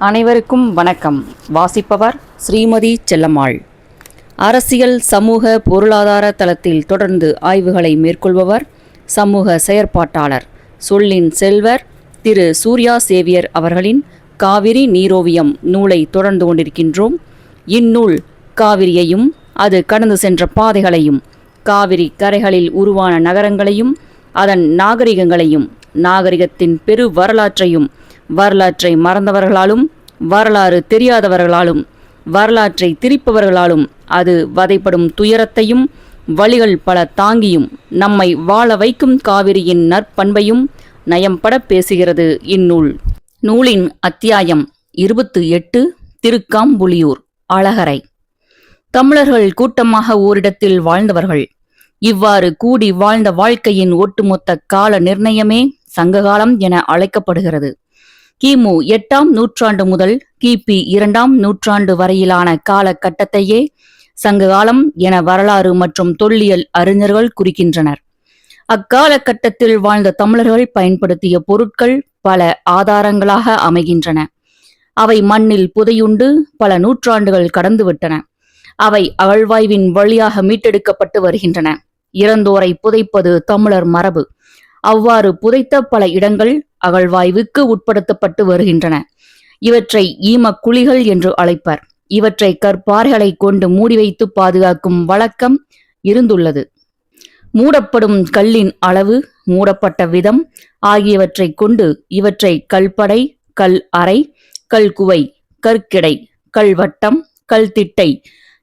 அனைவருக்கும் வணக்கம். வாசிப்பவர் ஸ்ரீமதி செல்லம்மாள். அரசியல் சமூக பொருளாதார தளத்தில் தொடர்ந்து ஆய்வுகளை மேற்கொள்பவர் சமூக செயற்பாட்டாளர் சொல்லின் செல்வர் திரு சூர்யா சேவியர் அவர்களின் காவிரி நீரோவியம் நூலை தொடர்ந்து கொண்டிருக்கின்றோம். இந்நூல் காவிரியையும் அது கடந்து சென்ற பாதைகளையும், காவிரி கரைகளில் உருவான நகரங்களையும், அதன் நாகரிகங்களையும், நாகரிகத்தின் பெரு வரலாற்றையும், வரலாற்றை மறந்தவர்களாலும், வரலாறு தெரியாதவர்களாலும், வரலாற்றை திரிப்பவர்களாலும் அது வதைப்படும் துயரத்தையும் வழிகள் பல தாங்கியும் நம்மை வாழ வைக்கும் காவிரியின் நற்பண்பையும் நயம்பட பேசுகிறது இந்நூல். நூலின் அத்தியாயம் 28. திருக்காம்புலியூர், அழகரை. தமிழர்கள் கூட்டமாக ஓரிடத்தில் வாழ்ந்தவர்கள். இவ்வாறு கூடி வாழ்ந்த வாழ்க்கையின் ஒட்டுமொத்த கால நிர்ணயமே சங்ககாலம் என அழைக்கப்படுகிறது. கிமு 8ஆம் நூற்றாண்டு முதல் கிபி 2ஆம் நூற்றாண்டு வரையிலான காலகட்டத்தையே சங்ககாலம் என வரலாறு மற்றும் தொல்லியல் அறிஞர்கள் குறிக்கின்றனர். அக்காலகட்டத்தில் வாழ்ந்த தமிழர்கள் பயன்படுத்திய பொருட்கள் பல ஆதாரங்களாக அமைகின்றன. அவை மண்ணில் புதையுண்டு பல நூற்றாண்டுகள் கடந்துவிட்டன. அவை அகழ்வாய்வின் வழியாக மீட்டெடுக்கப்பட்டு வருகின்றன. இறந்தோரை புதைப்பது தமிழர் மரபு. அவ்வாறு புதைத்த பல இடங்கள் அகழ்வாய்வுக்கு உட்படுத்தப்பட்டு வருகின்றன. இவற்றை ஈமக்குழிகள் என்று அழைப்பர். இவற்றை கற்பாறைகளை கொண்டு மூடி வைத்து பாதுகாக்கும் வழக்கம் இருந்துள்ளது. மூடப்படும் கல்லின் அளவு, மூடப்பட்ட விதம் ஆகியவற்றை கொண்டு இவற்றை கல்படை, கல் அறை, கல்குவை, கற்கிடை, கல்வட்டம், கல்திட்டை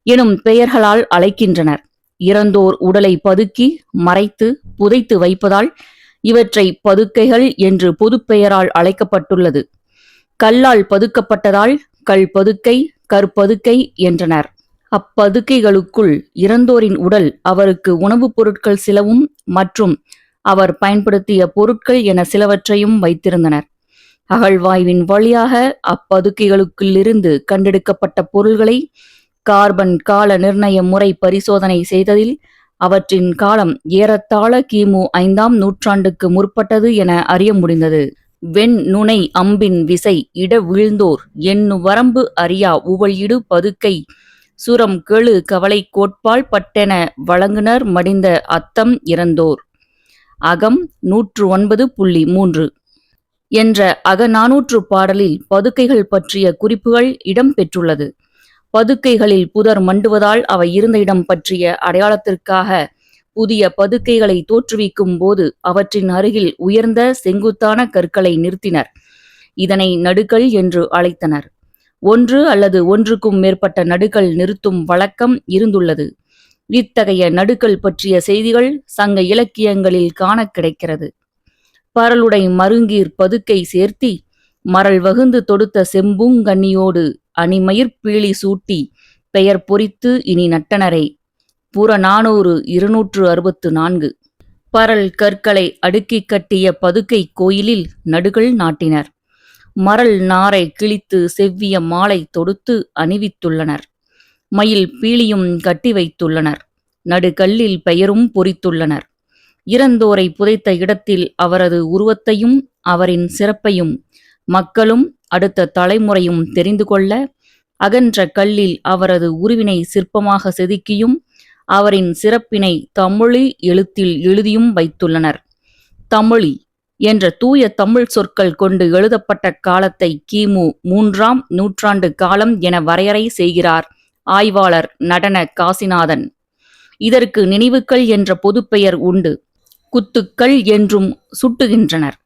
எனும் பெயர்களால் அழைக்கின்றனர். இறந்தோர் உடலை பதுக்கி மறைத்து புதைத்து வைப்பதால் இவற்றை பதுக்கைகள் என்று பொதுப்பெயரால் அழைக்கப்பட்டுள்ளது. கல்லால் பதுக்கப்பட்டதால் கல் பதுக்கை, கற்பதுக்கை என்றனர். அப்பதுக்கைகளுக்குள் இறந்தோரின் உடல், அவருக்கு உணவுப் பொருட்கள் சிலவும் மற்றும் அவர் பயன்படுத்திய பொருட்கள் என சிலவற்றையும் வைத்திருந்தனர். அகழ்வாய்வின் வழியாக அப்பதுக்கைகளுக்குள்ளிருந்து கண்டெடுக்கப்பட்ட பொருள்களை கார்பன் கால நிர்ணய முறை பரிசோதனை செய்ததில் அவற்றின் காலம் ஏறத்தாழ கிமு 5ஆம் நூற்றாண்டுக்கு முற்பட்டது என அறிய முடிந்தது. வெண் நுனை அம்பின் விசை இட வீழ்ந்தோர் எண்ணு வரம்பு அறியா உவல் இடு பதுக்கை சுரம் கெழு கவலை கோட்பால் பட்டென வழங்குனர் மடிந்த அத்தம் இறந்தோர். அகம் 109.3 என்ற அகநானூற்று பாடலில் பதுக்கைகள் பற்றிய குறிப்புகள் இடம் பெற்றுள்ளது. பதுக்கைகளில் புதர் மண்டுவதால் அவை இருந்த இடம் பற்றிய அடையாளத்திற்காக புதிய பதுக்கைகளை தோற்றுவிக்கும் போது அவற்றின் அருகில் உயர்ந்த செங்குத்தான கற்களை நிறுத்தினர். இதனை நடுக்கல் என்று அழைத்தனர். ஒன்று அல்லது ஒன்றுக்கும் மேற்பட்ட நடுக்கல் நிறுத்தும் வழக்கம் இருந்துள்ளது. இத்தகைய நடுக்கல் பற்றிய செய்திகள் சங்க இலக்கியங்களில் காண கிடைக்கிறது. பரலுடை மருங்கீர் பதுக்கை சேர்த்தி மரல் வகுந்து தொடுத்த செம்பூங்கண்ணியோடு அணிமயிர் பீலி சூட்டி பெயர் பொறித்து இனி நட்டனரே. புறநானூறு 264. பரல் கற்களை அடுக்கி கட்டிய பதுக்கை கோயிலில் நடுகள் நாட்டினர். மரல் நாரை கிழித்து செவ்விய மாலை தொடுத்து அணிவித்துள்ளனர். மயில் பீலியும் கட்டி வைத்துள்ளனர். நடுகல்லில் பெயரும் பொறித்துள்ளனர். இறந்தோரை புதைத்த இடத்தில் அவரது உருவத்தையும் அவரின் சிறப்பையும் மக்களும் அடுத்த தலைமுறையும் தெரிந்து கொள்ள அகன்ற கல்லில் அவரது உருவினை சிற்பமாக செதுக்கியும் அவரின் சிறப்பினை தமிழி எழுத்தில் எழுதியும் வைத்துள்ளனர். தமிழி என்ற தூய தமிழ் சொற்கள் கொண்டு எழுதப்பட்ட காலத்தை கிமு 3ஆம் நூற்றாண்டு காலம் என வரையறை செய்கிறார் ஆய்வாளர் நடன காசிநாதன். இதற்கு நினைவுக்கல் என்ற பொதுப்பெயர் உண்டு. குத்துக்கள் என்றும் சுட்டுகின்றனர்.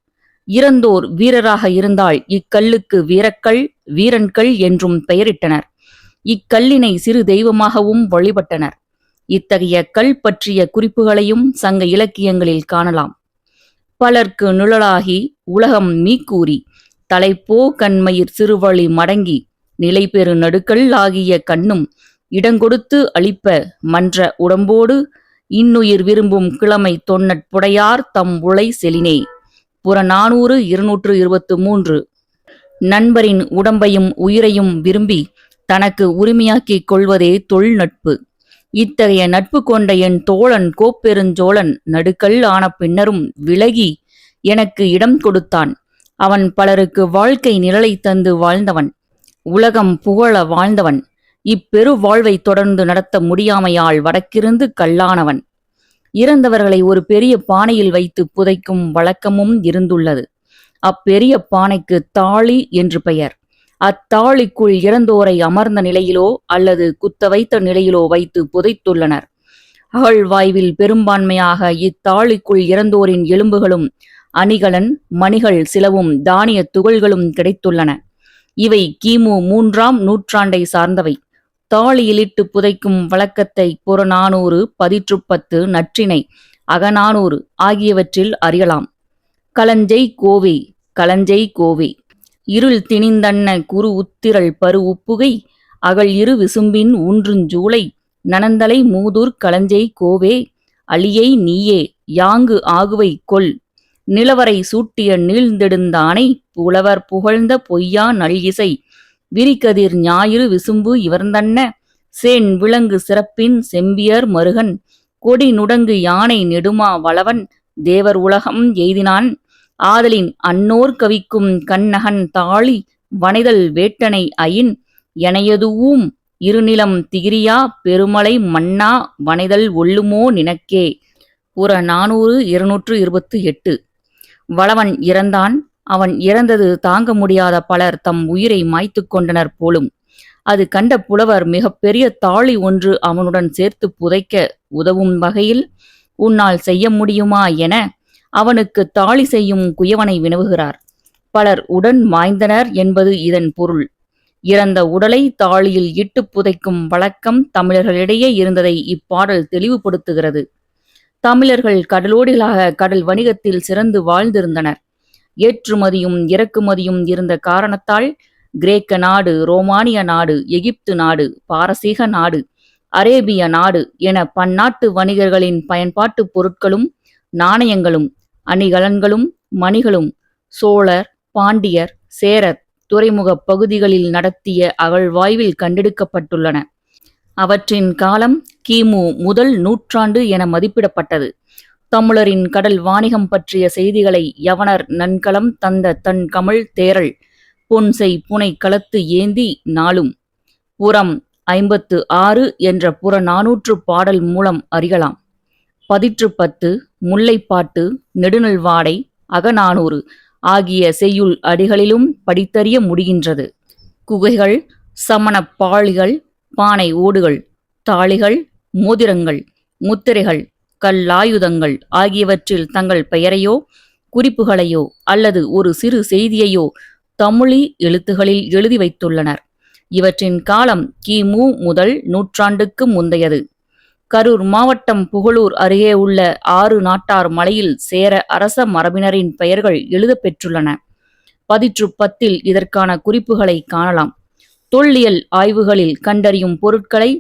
இறந்தோர் வீரராக இருந்தால் இக்கல்லுக்கு வீரக்கல், வீரன்கல் என்றும் பெயரிட்டனர். இக்கல்லினை சிறு தெய்வமாகவும் வழிபட்டனர். இத்தகைய கல் பற்றிய குறிப்புகளையும் சங்க இலக்கியங்களில் காணலாம். பலர்க்கு நிழலாகி உலகம் மீக்கூறி தலைப்போ கண்மயிர் சிறுவழி மடங்கி நிலைபெறு நடுக்கல் ஆகிய கண்ணும் இடங்கொடுத்து அளிப்ப மன்ற உடம்போடு இன்னுயிர் விரும்பும் கிழமை தொன்னட்புடையார் தம் உளை செலினே. புறநானூறு 223. நண்பரின் உடம்பையும் உயிரையும் விரும்பி தனக்கு உரிமையாக்கிக் கொள்வதே தொல் நட்பு. இத்தகைய நட்பு கொண்ட என் தோழன் கோப்பெருஞ்சோழன் நடுக்கல் ஆன பின்னரும் விலகி எனக்கு இடம் கொடுத்தான். அவன் பலருக்கு வாழ்க்கை நிழலை தந்து வாழ்ந்தவன். உலகம் புகழ வாழ்ந்தவன். இப்பெரு வாழ்வை தொடர்ந்து நடத்த முடியாமையால் வடக்கிருந்து கல்லானவன். இறந்தவர்களை ஒரு பெரிய பானையில் வைத்து புதைக்கும் வழக்கமும் இருந்துள்ளது. அப்பெரிய பானைக்கு தாழி என்று பெயர். அத்தாழிக்குள் இறந்தோரை அமர்ந்த நிலையிலோ அல்லது குத்த வைத்த நிலையிலோ வைத்து புதைத்துள்ளனர். அகழ்வாய்வில் பெரும்பான்மையாக இத்தாழிக்குள் இறந்தோரின் எலும்புகளும் அணிகலன் மணிகள் சிலவும் தானிய துகள்களும் கிடைத்துள்ளன. இவை கிமு 3ஆம் நூற்றாண்டை சார்ந்தவை. தாழியிலிட்டு புதைக்கும் வழக்கத்தை புறநானூறு, பதிற்றுப்பத்து, நற்றிணை, அகநானூறு ஆகியவற்றில் அறியலாம். களஞ்சை கோவே களஞ்சை கோவே இருள் திணிந்தன்ன குறு உத்திரள் பரு உப்புகை அகல் இரு விசும்பின் ஊன்றுஞ்சூளை நனந்தலை மூதூர் களஞ்சை கோவே அளியை நீயே யாங்கு ஆகுவை கொல் நிலவரை சூட்டிய நீழ்ந்தெடுந்தானை புலவர் புகழ்ந்த பொய்யா நல்இசை விரிகதிர் ஞாயிறு விசும்பு இவர்ந்தன்ன சேன் விலங்கு சிறப்பின் செம்பியர் மருகன் கொடி நுடங்கு யானை நெடுமா வளவன் தேவர் உலகம் எய்தினான் ஆதலின் அன்னோர் கவிக்கும் கண்ணகன் தாழி வனைதல் வேட்டனை அயின் எனையதுவும் இருநிலம் திகிரியா பெருமலை மன்னா வனைதல் ஒல்லுமோ நினக்கே. புறநானூறு 228. வளவன் இறந்தான். அவன் இறந்தது தாங்க முடியாத பலர் தம் உயிரை மாய்த்து கொண்டனர் போலும். அது கண்ட புலவர் மிகப்பெரிய தாழி ஒன்று அவனுடன் சேர்த்து புதைக்க உதவும் வகையில் உன்னால் செய்ய முடியுமா என அவனுக்கு தாழி செய்யும் குயவனை வினவுகிறார். பலர் உடன் மாய்ந்தனர் என்பது இதன் பொருள். இறந்த உடலை தாழியில் இட்டு புதைக்கும் வழக்கம் தமிழர்களிடையே இருந்ததை இப்பாடல் தெளிவுபடுத்துகிறது. தமிழர்கள் கடலோடிகளாக கடல் வணிகத்தில் சிறந்து வாழ்ந்திருந்தனர். ஏற்றுமதியும் இறக்குமதியும் இருந்த காரணத்தால் கிரேக்க நாடு, ரோமானிய நாடு, எகிப்து நாடு, பாரசீக நாடு, அரேபிய நாடு என பன்னாட்டு வணிகர்களின் பயன்பாட்டு பொருட்களும் நாணயங்களும் அணிகலன்களும் மணிகளும் சோழர், பாண்டியர், சேரர் துறைமுக பகுதிகளில் நடத்திய அகழ்வாய்வில் கண்டெடுக்கப்பட்டுள்ளன. அவற்றின் காலம் கிமு 1 நூற்றாண்டு என மதிப்பிடப்பட்டது. தமிழரின் கடல் வாணிகம் பற்றிய செய்திகளை யவனர் நன்கலம் தந்த தன் கமழ் தேரல் பொன்செய் புனை களத்து ஏந்தி நாளும் புறம் 56 என்ற புறநானூற்று பாடல் மூலம் அறியலாம். பதிற்றுப்பத்து, முல்லைப்பாட்டு, நெடுநல்வாடை, அகநானூறு ஆகிய செய்யுள் அடிகளிலும் படித்தறிய முடிகின்றது. குகைகள், சமணப் பாழிகள், பானை ஓடுகள், தாளிகள், மோதிரங்கள், முத்திரைகள், கல்லாயுதங்கள் ஆகியவற்றில் தங்கள் பெயரையோ குறிப்புகளையோ அல்லது ஒரு சிறு செய்தியையோ தமிழி எழுத்துகளில் எழுதி வைத்துள்ளனர். இவற்றின் காலம் கிமு 1 நூற்றாண்டுக்கு முந்தையது. கரூர் மாவட்டம் புகழூர் அருகே உள்ள 6 நாட்டார் மலையில் சேர அரச மரபினரின் பெயர்கள் எழுதப்பெற்றுள்ளன. பதிற்றுப்பத்தில் இதற்கான குறிப்புகளை காணலாம். தொல்லியல் ஆய்வுகளில் கண்டறியும் பொருட்களை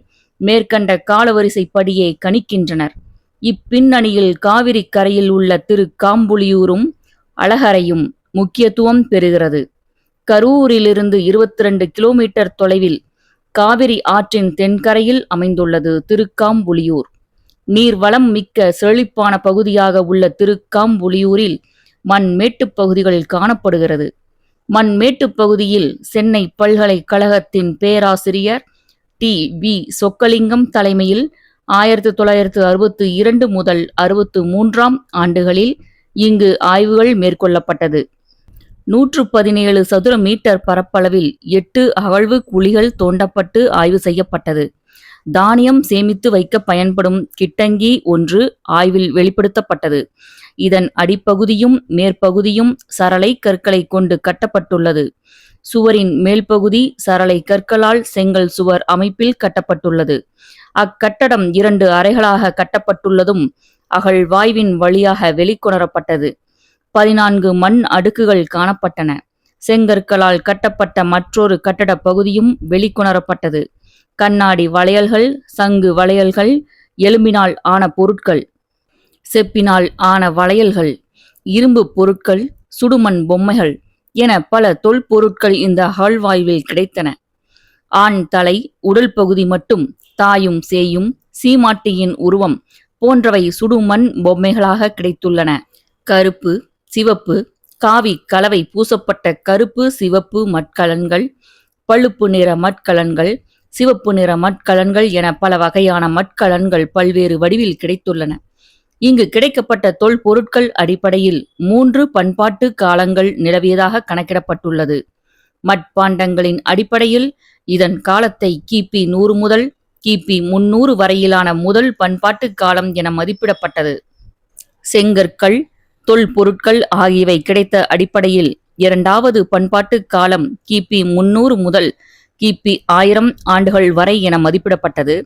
மேற்கண்ட காலவரிசைப்படியே கணிக்கின்றனர். இப்பின்னணியில் காவிரி கரையில் உள்ள திருக்காம்புலியூரும் அழகரையும் முக்கியத்துவம் பெறுகிறது. கரூரிலிருந்து 22 கிலோமீட்டர் தொலைவில் காவிரி ஆற்றின் தென்கரையில் அமைந்துள்ளது திருக்காம்புலியூர். நீர்வளம் மிக்க செழிப்பான பகுதியாக உள்ள திருக்காம்புலியூரில் மண்மேட்டுப் பகுதிகள் காணப்படுகிறது. மண்மேட்டுப் பகுதியில் சென்னை பல்கலைக்கழகத்தின் பேராசிரியர் டி.வி. சொக்கலிங்கம் தலைமையில் 1962 முதல் 63ஆம் ஆண்டுகளில் இங்கு ஆய்வுகள் மேற்கொள்ளப்பட்டது. 117 சதுர மீட்டர் பரப்பளவில் 8 அகழ்வு குழிகள் தோண்டப்பட்டு ஆய்வு செய்யப்பட்டது. தானியம் சேமித்து வைக்க பயன்படும் கிட்டங்கி ஒன்று ஆய்வில் வெளிப்படுத்தப்பட்டது. இதன் அடிப்பகுதியும் மேற்பகுதியும் சரளை கற்களை கொண்டு கட்டப்பட்டுள்ளது. சுவரின் மேல்பகுதி சரளை கற்களால் செங்கல் சுவர் அமைப்பில் கட்டப்பட்டுள்ளது. அக்கட்டடம் 2 அறைகளாக கட்டப்பட்டுள்ளதும் அகழ்வாய்வின் வழியாக வெளிக்கொணரப்பட்டது. 14 மண் அடுக்குகள் காணப்பட்டன. செங்கற்களால் கட்டப்பட்ட மற்றொரு கட்டட பகுதியும் வெளிக்கொணரப்பட்டது. கண்ணாடி வளையல்கள், சங்கு வளையல்கள், எலும்பினால் ஆன பொருட்கள், செப்பினால் ஆன வளையல்கள், இரும்பு பொருட்கள், சுடுமண் பொம்மைகள் என பல தொல்பொருட்கள் இந்த அகழ்வாய்வில் கிடைத்தன. ஆண் தலை, உடல் பகுதி மட்டும், தாயும் சேயும், சீமாட்டியின் உருவம் போன்றவை சுடுமண் பொம்மைகளாக கிடைத்துள்ளன. கருப்பு, சிவப்பு, காவி கலவை பூசப்பட்ட கருப்பு சிவப்பு மட்கலன்கள், பழுப்பு நிற மட்கலன்கள், சிவப்பு நிற மட்கலன்கள் என பல வகையான மட்கலன்கள் பல்வேறு வடிவில் கிடைத்துள்ளன. இங்கு கிடைக்கப்பட்ட தொல்பொருட்கள் அடிப்படையில் 3 பண்பாட்டு காலங்கள் நிலவியதாக கணக்கிடப்பட்டுள்ளது. மட்பாண்டங்களின் அடிப்படையில் இதன் காலத்தை கிபி 100 முதல் கிபி 300 வரையிலான முதல் பண்பாட்டு காலம் என மதிப்பிடப்பட்டது. செங்கற்கள், தொல்பொருட்கள் ஆகியவை கிடைத்த அடிப்படையில் 2வது பண்பாட்டு காலம் கிபி 300 முதல் கிபி 1000 ஆண்டுகள் வரை என மதிப்பிடப்பட்டது.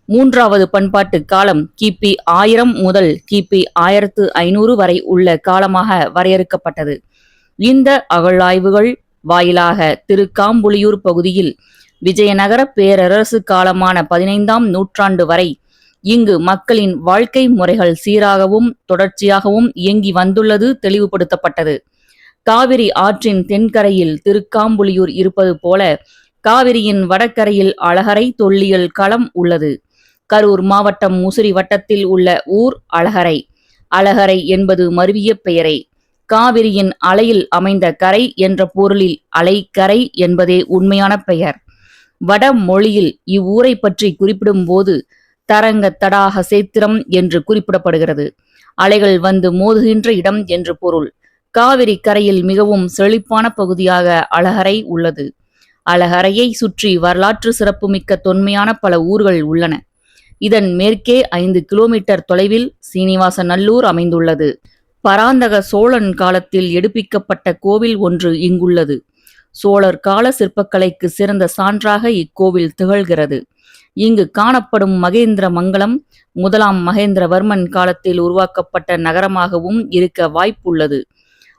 3வது பண்பாட்டு காலம் கிபி 1000 முதல் கிபி 1500 வரை உள்ள காலமாக வரையறுக்கப்பட்டது. இந்த அகழாய்வுகள் வாயிலாக திருக்காம்புலியூர் பகுதியில் விஜயநகர பேரரசு காலமான 15ஆம் நூற்றாண்டு வரை இங்கு மக்களின் வாழ்க்கை முறைகள் சீராகவும் தொடர்ச்சியாகவும் இயங்கி வந்துள்ளது தெளிவுபடுத்தப்பட்டது. காவிரி ஆற்றின் தென்கரையில் திருக்காம்புலியூர் இருப்பது போல காவிரியின் வடகரையில் அழகரை தொல்லியல் களம் உள்ளது. கரூர் மாவட்டம் முசிறி வட்டத்தில் உள்ள ஊர் அழகரை. அழகரை என்பது மருவிய பெயரே. காவிரியின் அலையில் அமைந்த கரை என்ற பொருளில் அலைக்கரை என்பதே உண்மையான பெயர். வட மொழியில் இவ்வூரை பற்றி குறிப்பிடும் போது தரங்க தடாக சேத்திரம் என்று குறிப்பிடப்படுகிறது. அலைகள் வந்து மோதுகின்ற இடம் என்று பொருள். காவிரி கரையில் மிகவும் செழிப்பான பகுதியாக அழகரை உள்ளது. அழகரையை சுற்றி வரலாற்று சிறப்புமிக்க தொன்மையான பல ஊர்கள் உள்ளன. இதன் மேற்கே 5 கிலோமீட்டர் தொலைவில் சீனிவாசநல்லூர் அமைந்துள்ளது. பராந்தக சோழன் காலத்தில் எடுப்பிக்கப்பட்ட கோவில் ஒன்று இங்குள்ளது. சோழர் கால சிற்பக்கலைக்கு சிறந்த சான்றாக இக்கோவில் திகழ்கிறது. இங்கு காணப்படும் மகேந்திர மங்கலம் 1ஆம் மகேந்திரவர்மன் காலத்தில் உருவாக்கப்பட்ட நகரமாகவும் இருக்க வாய்ப்புள்ளது.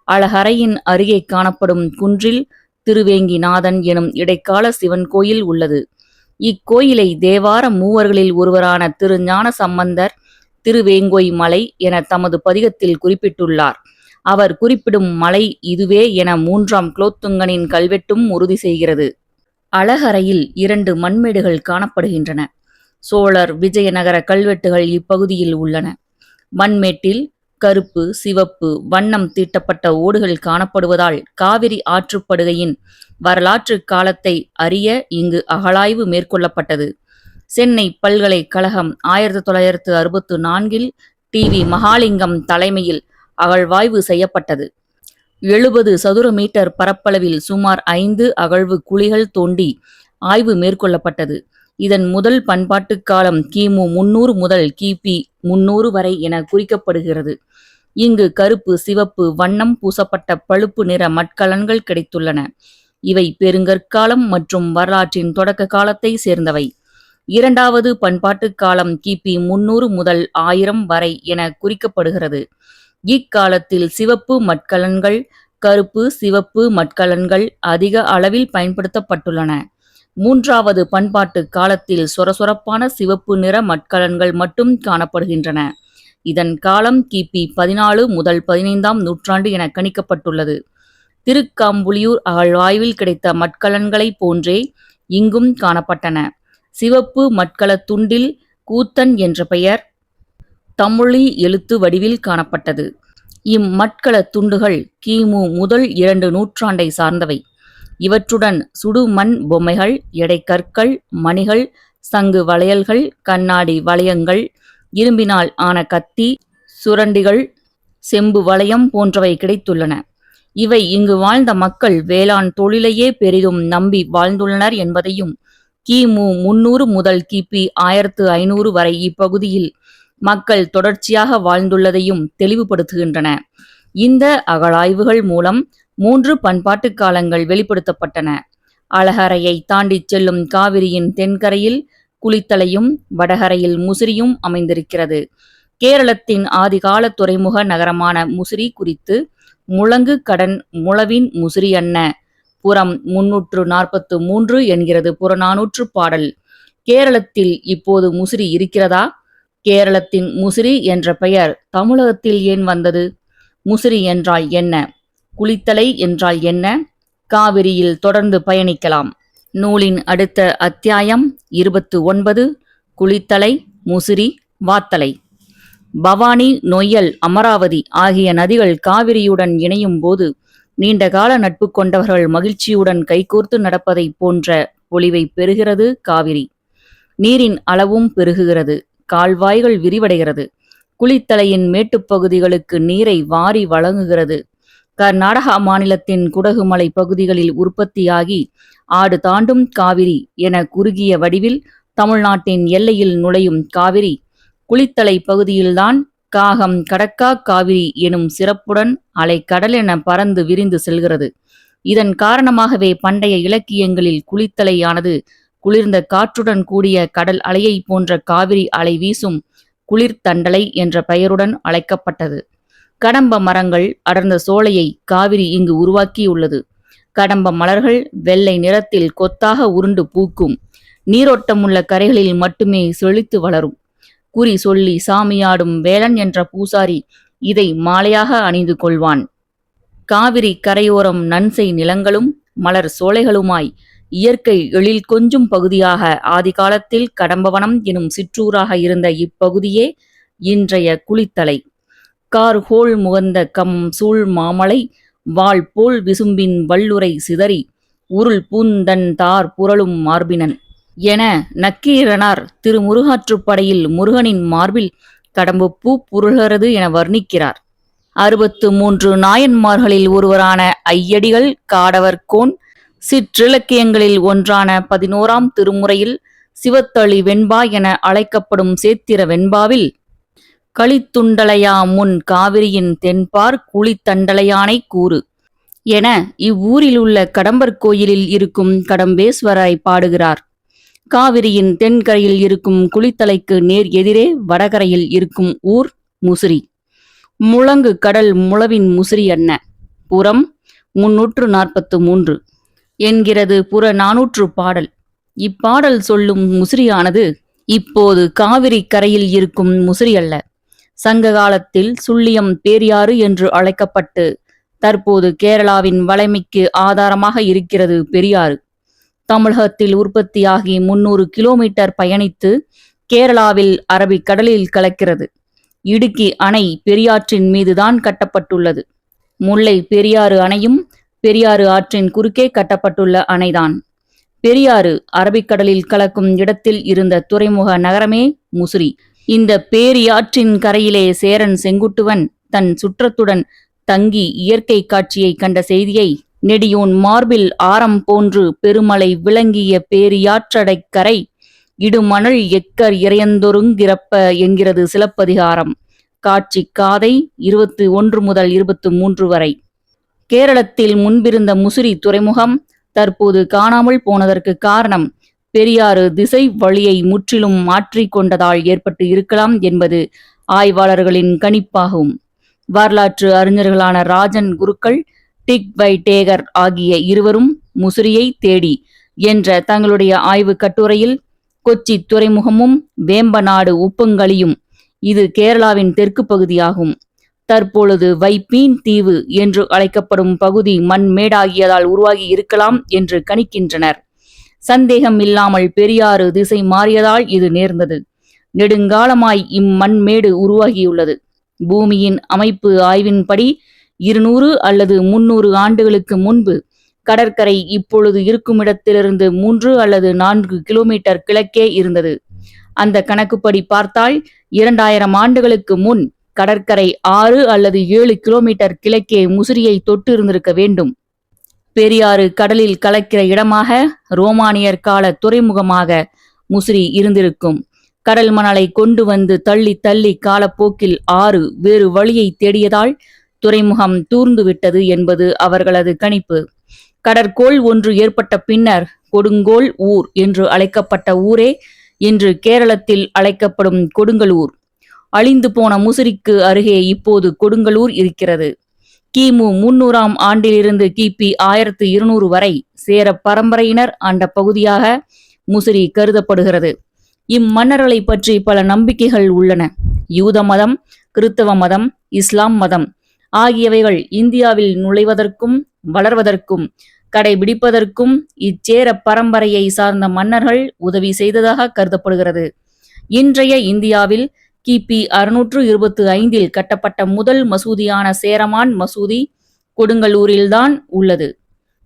அழகரையின் அருகே காணப்படும் குன்றில் திருவேங்கிநாதன் எனும் இடைக்கால சிவன் கோயில் உள்ளது. இக்கோயிலை தேவார மூவர்களில் ஒருவரான திருஞான சம்பந்தர் திருவேங்கோய் மலை என தமது பதிகத்தில் குறிப்பிட்டுள்ளார். அவர் குறிப்பிடும் மலை இதுவே என 3ஆம் குலோத்துங்கனின் கல்வெட்டும் உறுதி செய்கிறது. அழகரையில் 2 மண்மேடுகள் காணப்படுகின்றன. சோழர் விஜயநகர கல்வெட்டுகள் இப்பகுதியில் உள்ளன. மண்மேட்டில் கருப்பு சிவப்பு வண்ணம் தீட்டப்பட்ட ஓடுகள் காணப்படுவதால் காவிரி ஆற்றுப்படுகையின் வரலாற்று காலத்தை அறிய இங்கு அகழாய்வு மேற்கொள்ளப்பட்டது. சென்னை பல்கலைக்கழகம் 1964இல் டி.வி. மகாலிங்கம் தலைமையில் அகழ்வாய்வு செய்யப்பட்டது. 70 சதுர மீட்டர் பரப்பளவில் சுமார் 5 அகழ்வு குழிகள் தோண்டி ஆய்வு மேற்கொள்ளப்பட்டது. இதன் முதல் பண்பாட்டு காலம் கிமு 300 முதல் கிபி 300 வரை என குறிக்கப்படுகிறது. இங்கு கருப்பு சிவப்பு வண்ணம் பூசப்பட்ட பழுப்பு நிற மட்கலன்கள் கிடைத்துள்ளன. இவை பெருங்கற்காலம் மற்றும் வரலாற்றின் தொடக்க காலத்தை சேர்ந்தவை. 2வது பண்பாட்டு காலம் கிபி 300 முதல் 1000 வரை என குறிக்கப்படுகிறது. இக்காலத்தில் சிவப்பு மட்கலன்கள், கருப்பு சிவப்பு மட்கலன்கள் அதிக அளவில் பயன்படுத்தப்பட்டுள்ளன. 3வது பண்பாட்டு காலத்தில் சொரசொரப்பான சிவப்பு நிற மட்கலன்கள் மட்டும் காணப்படுகின்றன. இதன் காலம் கிபி 14 முதல் 15ஆம் நூற்றாண்டு என கணிக்கப்பட்டுள்ளது. திருக்காம்புலியூர் அகழ்வாய்வில் கிடைத்த மட்கலன்களைப் போன்றே இங்கும் காணப்பட்டன. சிவப்பு மட்கலத் துண்டில் கூத்தன் என்ற பெயர் தமிழி எழுத்து வடிவில் காணப்பட்டது. இம்மட்கலத் துண்டுகள் கிமு முதல் 2 நூற்றாண்டை சார்ந்தவை. இவற்றுடன் சுடுமண் பொம்மைகள், எடைக்கற்கள், மணிகள், சங்கு வளையல்கள், கண்ணாடி வளையங்கள், இரும்பினால் ஆன கத்தி, சுரண்டிகள், செம்பு வளையம் போன்றவை கிடைத்துள்ளன. இவை இங்கு வாழ்ந்த மக்கள் வேளாண் தொழிலையே பெரிதும் நம்பி வாழ்ந்துள்ளனர் என்பதையும், கிமு 300 முதல் கிபி 1500 வரை இப்பகுதியில் மக்கள் தொடர்ச்சியாக வாழ்ந்துள்ளதையும் தெளிவுபடுத்துகின்றன. இந்த அகழாய்வுகள் மூலம் 3 பண்பாட்டு காலங்கள் வெளிப்படுத்தப்பட்டன. அழகரையை தாண்டிச் செல்லும் காவிரியின் தென்கரையில் குளித்தலையும் வடகரையில் முசிறியும் அமைந்திருக்கிறது. கேரளத்தின் ஆதிகால துறைமுக நகரமான முசிறி குறித்து முழங்கு கடன் முழவின் முசிறி அன்ன புறம் 343 என்கிறது புறநானூற்று பாடல். கேரளத்தில் இப்போது முசிறி இருக்கிறதா? கேரளத்தின் முசிறி என்ற பெயர் தமிழகத்தில் ஏன் வந்தது? முசிறி என்றால் என்ன? குளித்தலை என்றால் என்ன? காவிரியில் தொடர்ந்து பயணிக்கலாம். நூலின் அடுத்த அத்தியாயம் 29. குளித்தலை, முசிறி, வாத்தலை. பவானி, நொய்யல், அமராவதி ஆகிய நதிகள் காவிரியுடன் இணையும் போது நீண்டகால நட்பு கொண்டவர்கள் மகிழ்ச்சியுடன் கைகோர்த்து நடப்பதைப் போன்ற பொலிவை பெறுகிறது காவிரி. நீரின் அளவும் பெருகுகிறது. கால்வாய்கள் விரிவடைகிறது. குளித்தலையின் மேட்டுப்பகுதிகளுக்கு நீரை வாரி வழங்குகிறது. கர்நாடகா மாநிலத்தின் குடகு மலை பகுதிகளில் உற்பத்தியாகி ஆடு தாண்டும் காவிரி என குறுகிய வடிவில் தமிழ்நாட்டின் எல்லையில் நுழையும் காவிரி குளித்தலை பகுதியில்தான் காகம் கடக்கா காவிரி எனும் சிறப்புடன் அலைக்கடலென பறந்து விரிந்து செல்கிறது. இதன் காரணமாகவே பண்டைய இலக்கியங்களில் குளித்தலையானது குளிர்ந்த காற்றுடன் கூடிய கடல் அலையை போன்ற காவிரி அலை வீசும் குளிர்தண்டலை என்ற பெயருடன் அழைக்கப்பட்டது. கடம்ப மரங்கள் அடர்ந்த சோலையை காவிரி இங்கு உருவாக்கியுள்ளது. கடம்ப மலர்கள் வெள்ளை நிறத்தில் கொத்தாக உருண்டு பூக்கும். நீரோட்டமுள்ள கரைகளில் மட்டுமே செழித்து வளரும். குறி சொல்லி சாமியாடும் வேலன் என்ற பூசாரி இதை மாலையாக அணிந்து கொள்வான். காவிரி கரையோரம் நன்செய் நிலங்களும் மலர் சோலைகளுமாய் இயற்கை எழில் கொஞ்சும் பகுதியாக ஆதிகாலத்தில் கடம்பவனம் எனும் சிற்றூராக இருந்த இப்பகுதியே இன்றைய குளித்தலை. கார்கோள் முகந்த கம் சூழ் மாமலை வாள் போல் விசும்பின் வள்ளுரை சிதறி உருள் பூந்தன் தார் புரளும் மார்பினன் என நக்கீரனார் திருமுருகாற்றுப்படையில் முருகனின் மார்பில் கடம்புப்பூ புரள்கிறது என வர்ணிக்கிறார். 63 நாயன்மார்களில் ஒருவரான ஐயடிகள் காடவர்கோன் சிற்றிலக்கியங்களில் ஒன்றான 11ஆம் திருமுறையில் சிவத்தளி வெண்பா என அழைக்கப்படும் சேத்திர வெண்பாவில் களித்துண்டலையா முன் காவிரியின் தென்பார் குளித்தண்டலையானை கூறு என இவ்வூரிலுள்ள கடம்பர் கோயிலில் இருக்கும் கடம்பேஸ்வரரை பாடுகிறார். காவிரியின் தென்கரையில் இருக்கும் குளித்தலைக்கு நேர் எதிரே வடகரையில் இருக்கும் ஊர் முசிறி. முழங்கு கடல் முழவின் முசிறி அன்ன. புறம் 343 என்கிறது புற 400 பாடல். இப்பாடல் சொல்லும் முசிறியானது இப்போது காவிரி கரையில் இருக்கும் முசிறி அல்ல. சங்க காலத்தில் சுள்ளியம் பேரியாறு என்று அழைக்கப்பட்டு தற்போது கேரளாவின் வளமைக்கு ஆதாரமாக இருக்கிறது பெரியாறு. தமிழகத்தில் உற்பத்தியாகி 300 கிலோமீட்டர் பயணித்து கேரளாவில் அரபிக்கடலில் கலக்கிறது. இடுக்கி அணை பெரியாற்றின் மீதுதான் கட்டப்பட்டுள்ளது. முல்லை பெரியாறு அணையும் பெரியாறு ஆற்றின் குறுக்கே கட்டப்பட்டுள்ள அணைதான். பெரியாறு அரபிக்கடலில் கலக்கும் இடத்தில் இருந்த துறைமுக நகரமே முசிறி. இந்த பேரியாற்றின் கரையிலே சேரன் செங்குட்டுவன் தன் சுற்றத்துடன் தங்கி இயற்கை காட்சியை கண்ட செய்தியை நெடியோன் மார்பில் ஆரம் போன்று பெருமலை விளங்கிய பேரியாற்றடைக்கரை இடுமணல் எக்கர் இறையந்தொருங்கிறப்ப என்கிறது சிலப்பதிகாரம். காட்சி காதை 21 முதல் 23 வரை. கேரளத்தில் முன்பிருந்த முசிறி துறைமுகம் தற்போது காணாமல் போனதற்கு காரணம் பெரியாறு திசை வழியை முற்றிலும் மாற்றிக் கொண்டதால் ஏற்பட்டு இருக்கலாம் என்பது ஆய்வாளர்களின் கணிப்பாகும். வரலாற்று அறிஞர்களான ராஜன் குருக்கள், டிக் வைடேகர் ஆகிய இருவரும் முசிறியை தேடி என்ற தங்களுடைய ஆய்வு கட்டுரையில் கொச்சி துறைமுகமும் வேம்பநாடு உப்பங்கழியும் இது கேரளாவின் தெற்கு பகுதியாகும். தற்பொழுது வைப்பீன் தீவு என்று அழைக்கப்படும் பகுதி மண்மேடாகியதால் உருவாகி இருக்கலாம் என்று கணிக்கின்றனர். சந்தேகம் இல்லாமல் பெரியாறு திசை மாறியதால் இது நேர்ந்தது. நெடுங்காலமாய் இம்மண்மேடு உருவாகியுள்ளது. பூமியின் அமைப்பு ஆய்வின்படி 200 அல்லது 300 ஆண்டுகளுக்கு முன்பு கடற்கரை இப்பொழுது இருக்குமிடத்திலிருந்து 3 அல்லது 4 கிலோமீட்டர் கிழக்கே இருந்தது. அந்த கணக்குப்படி பார்த்தால் 2000 ஆண்டுகளுக்கு முன் கடற்கரை 6 அல்லது 7 கிலோமீட்டர் கிழக்கே முசிறியை தொட்டு இருந்திருக்க வேண்டும். பெரியாறு கடலில் கலக்கிற இடமாக ரோமானியர் கால துறைமுகமாக முசிறி இருந்திருக்கும். கடல் மணலை கொண்டு வந்து தள்ளி தள்ளி காலப்போக்கில் ஆறு வேறு வழியை தேடியதால் துறைமுகம் தூர்ந்து விட்டது என்பது அவர்களது கணிப்பு. கடற்கோள் ஒன்று ஏற்பட்ட பின்னர் கொடுங்கோல் ஊர் என்று அழைக்கப்பட்ட ஊரே இன்று கேரளத்தில் அழைக்கப்படும் கொடுங்கலூர். அழிந்து போன முசிறிக்கு அருகே இப்போது கொடுங்கலூர் இருக்கிறது. கிமு 300ஆம் ஆண்டிலிருந்து கிபி 1200 வரை சேர பரம்பரையினர் ஆண்ட பகுதியாக முசிறி கருதப்படுகிறது. இம்மன்னர்களை பற்றி பல நம்பிக்கைகள் உள்ளன. யூத மதம், கிறித்தவ மதம், இஸ்லாம் மதம் ஆகியவைகள் இந்தியாவில் நுழைவதற்கும் வளர்வதற்கும் கடைபிடிப்பதற்கும் இச்சேர பரம்பரையை சார்ந்த மன்னர்கள் உதவி செய்ததாக கருதப்படுகிறது. இன்றைய இந்தியாவில் கிபி 625 கட்டப்பட்ட முதல் மசூதியான சேரமான் மசூதி கொடுங்கல்லூரில்தான் உள்ளது.